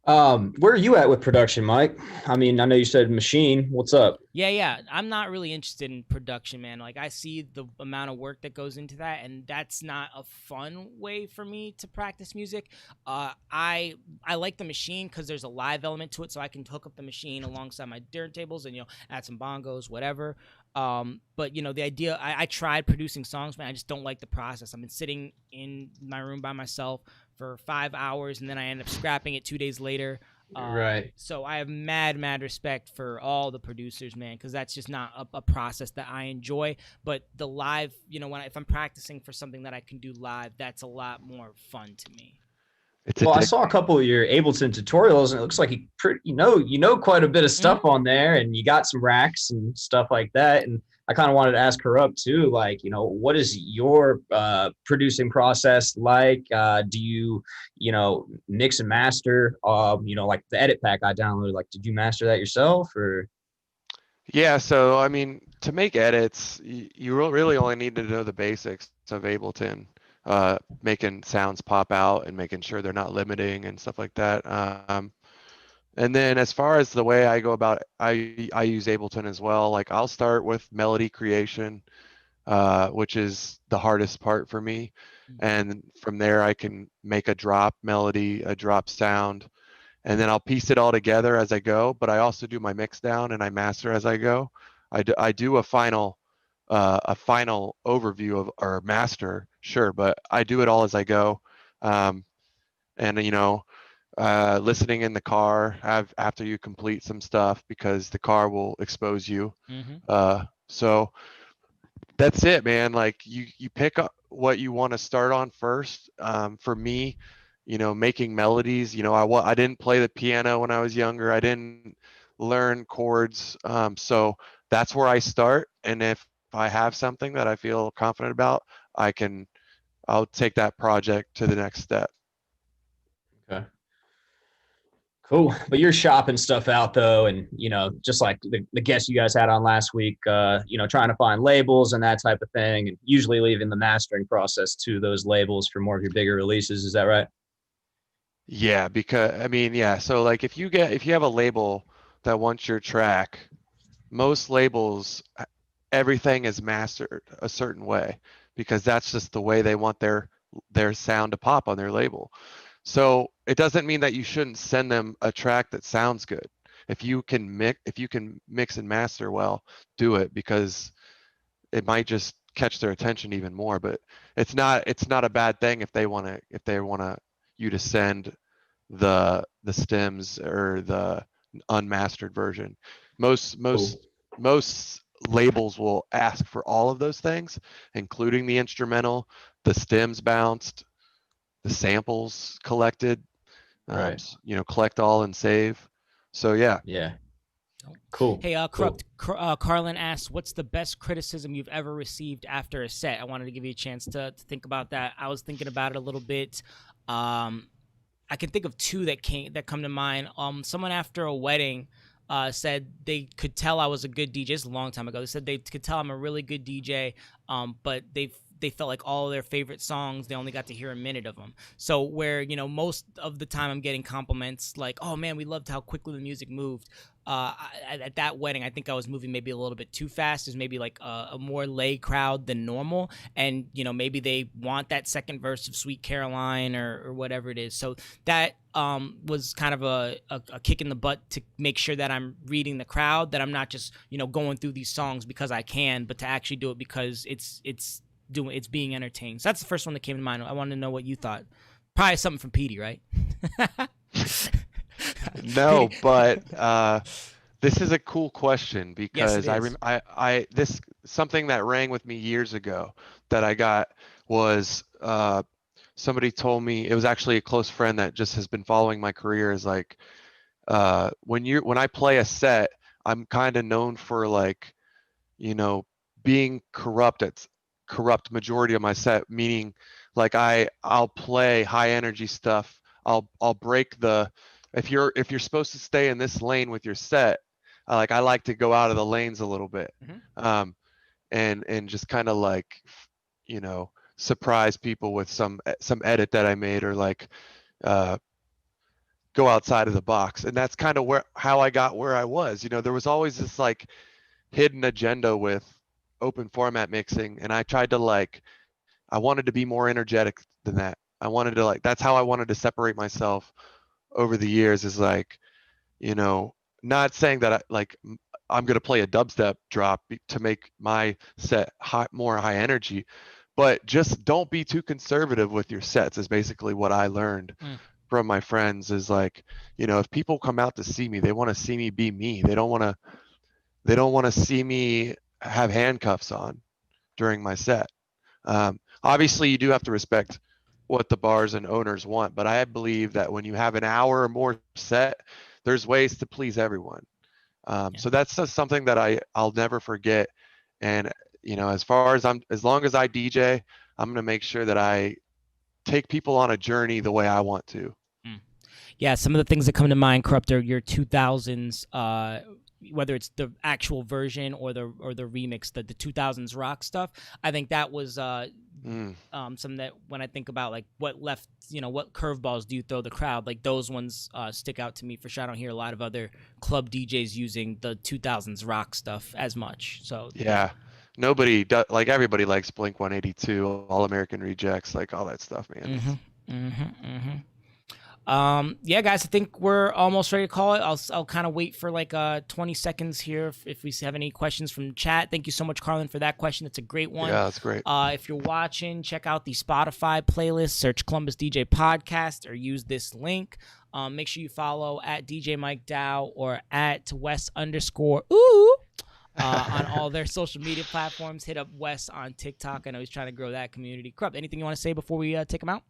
Where are you at with production, Mike? I mean, I know you said machine. What's up? Yeah. I'm not really interested in production, man. Like, I see the amount of work that goes into that, and that's not a fun way for me to practice music. I like the machine because there's a live element to it, so I can hook up the machine alongside my turntables and, add some bongos, whatever. But the idea, I tried producing songs, man. I just don't like the process. I've been sitting in my room by myself for 5 hours, and then I end up scrapping it 2 days later. Right. So I have mad respect for all the producers, man, because that's just not a process that I enjoy. But the live, if I'm practicing for something that I can do live, that's a lot more fun to me. I saw a couple of your Ableton tutorials, and it looks like you know quite a bit of stuff on there, and you got some racks and stuff like that. And I kind of wanted to ask her up too, like, what is your producing process like? Do you, mix and master? Like the edit pack I downloaded, like, did you master that yourself or? Yeah, so I mean, to make edits, you really only need to know the basics of Ableton. Making sounds pop out and making sure they're not limiting and stuff like that. And then as far as the way I go about, I use Ableton as well. Like, I'll start with melody creation, which is the hardest part for me. And from there I can make a drop melody, a drop sound, and then I'll piece it all together as I go. But I also do my mix down and I master as I go. I do a final overview of or master, sure, but I do it all as I go. Listening in the car after you complete some stuff, because the car will expose you. So that's it, man. Like, you pick up what you want to start on first. For me, making melodies, I didn't play the piano when I was younger. I didn't learn chords. So that's where I start. And if I have something that I feel confident about, I'll take that project to the next step. Okay. Cool. But you're shopping stuff out though, and just like the guests you guys had on last week, trying to find labels and that type of thing, and usually leaving the mastering process to those labels for more of your bigger releases. Is that right? Yeah, because so like if you have a label that wants your track, most labels, everything is mastered a certain way because that's just the way they want their sound to pop on their label. So it doesn't mean that you shouldn't send them a track that sounds good. If you can mix and master well, do it, because it might just catch their attention even more. But it's not a bad thing if they want you to send the stems or the unmastered version. Most labels will ask for all of those things, including the instrumental, the stems bounced, the samples collected, right. Collect all and save. So yeah. Cool. Hey, Corrupt. Cool. Carlin asks, what's the best criticism you've ever received after a set? I wanted to give you a chance to think about that. I was thinking about it a little bit. I can think of two that come to mind. Someone after a wedding said they could tell I was a good DJ. It's a long time ago. They said they could tell I'm a really good DJ, but they felt like all of their favorite songs, they only got to hear a minute of them. So where, most of the time I'm getting compliments like, oh man, we loved how quickly the music moved. at that wedding, I think I was moving maybe a little bit too fast. There's maybe like a more lay crowd than normal, and maybe they want that second verse of Sweet Caroline or whatever it is. So that was kind of a kick in the butt to make sure that I'm reading the crowd, that I'm not just going through these songs because I can, but to actually do it because it's being entertained. So that's the first one that came to mind. I wanted to know what you thought. Probably something from Petey, right? No, but this is a cool question because yes, this something that rang with me years ago that I got was somebody told me, it was actually a close friend that just has been following my career, is like when I play a set, I'm kind of known for like being corrupt majority of my set, meaning like I'll play high energy stuff. I'll break the, if you're supposed to stay in this lane with your set, I like to go out of the lanes a little bit. Mm-hmm. And just kind of like surprise people with some edit that I made, or like go outside of the box. And that's kind of how I got where I was. There was always this like hidden agenda with open format mixing, and I tried to I wanted to be more energetic than that. I wanted to that's how I wanted to separate myself over the years, is not saying that I'm going to play a dubstep drop to make my set more high energy, but just don't be too conservative with your sets, is basically what I learned from my friends. Is if people come out to see me, they want to see me be me. They don't want to see me have handcuffs on during my set. Obviously you do have to respect what the bars and owners want, but I believe that when you have an hour or more set, there's ways to please everyone. So that's just something that I'll never forget. And as long as I DJ, I'm gonna make sure that I take people on a journey the way I want to. Yeah, some of the things that come to mind, Corrupt, are your 2000s, whether it's the actual version or the remix, the 2000s rock stuff. I think that was something that when I think about what left, what curveballs do you throw the crowd, like those ones stick out to me for sure. I don't hear a lot of other club DJs using the 2000s rock stuff as much. So yeah, nobody does, everybody likes Blink 182, All American Rejects, all that stuff, man. Yeah, guys, I think we're almost ready to call it. I'll kind of wait for 20 seconds here if we have any questions from chat. Thank you so much, Carlin, for that question. It's a great one. Yeah, that's great. If you're watching, check out the Spotify playlist, search Columbus DJ Podcast, or use this link. Make sure you follow at DJ Mike Dow or at Wes_ooh on all their social media platforms. Hit up Wes on TikTok. I know he's trying to grow that community. Corrupt, anything you want to say before we take him out?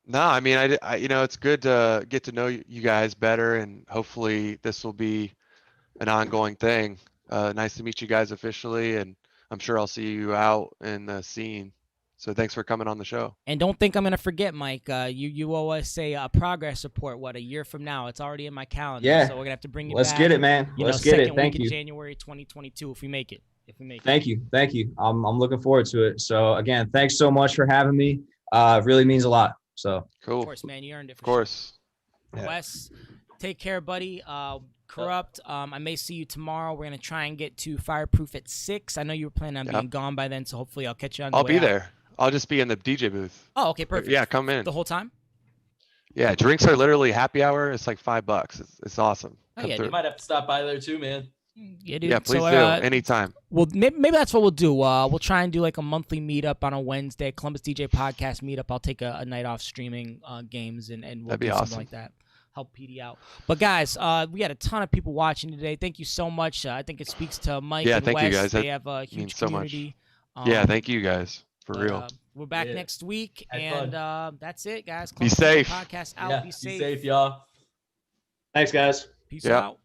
No, I mean, I it's good to get to know you guys better, and hopefully this will be an ongoing thing. Nice to meet you guys officially, and I'm sure I'll see you out in the scene. So thanks for coming on the show. And don't think I'm going to forget, Mike. You always say a progress report, a year from now? It's already in my calendar. Yeah. So we're going to have to bring you Let's back. get it, man. Let's get it. Thank you. January 2022, if we make it. Thank you. I'm looking forward to it. So again, thanks so much for having me. It really means a lot. So cool. Of course, man, you earned it. Of course. Sure. Yeah. Wes, take care, buddy. Corrupt. I may see you tomorrow. We're gonna try and get to Fireproof at 6. I know you were planning on being gone by then, so hopefully I'll catch you on. I'll be there. I'll just be in the DJ booth. Oh, okay, perfect. Yeah, come in the whole time. Yeah, drinks are literally happy hour. It's like $5. It's awesome. Oh, yeah, you might have to stop by there too, man. Yeah, dude. Yeah, please do. Anytime. Well, maybe that's what we'll do. We'll try and do a monthly meetup on a Wednesday, Columbus DJ Podcast meetup. I'll take a night off streaming games and we'll That'd be do awesome. something like that. Help PD out. But guys, we had a ton of people watching today. Thank you so much. I think it speaks to Mike and thank Wes. You guys. They have a huge community. So much. Yeah, thank you guys for real. We're back next week, and that's it, guys. Be safe. Podcast out. Yeah, be safe, y'all. Thanks, guys. Peace out.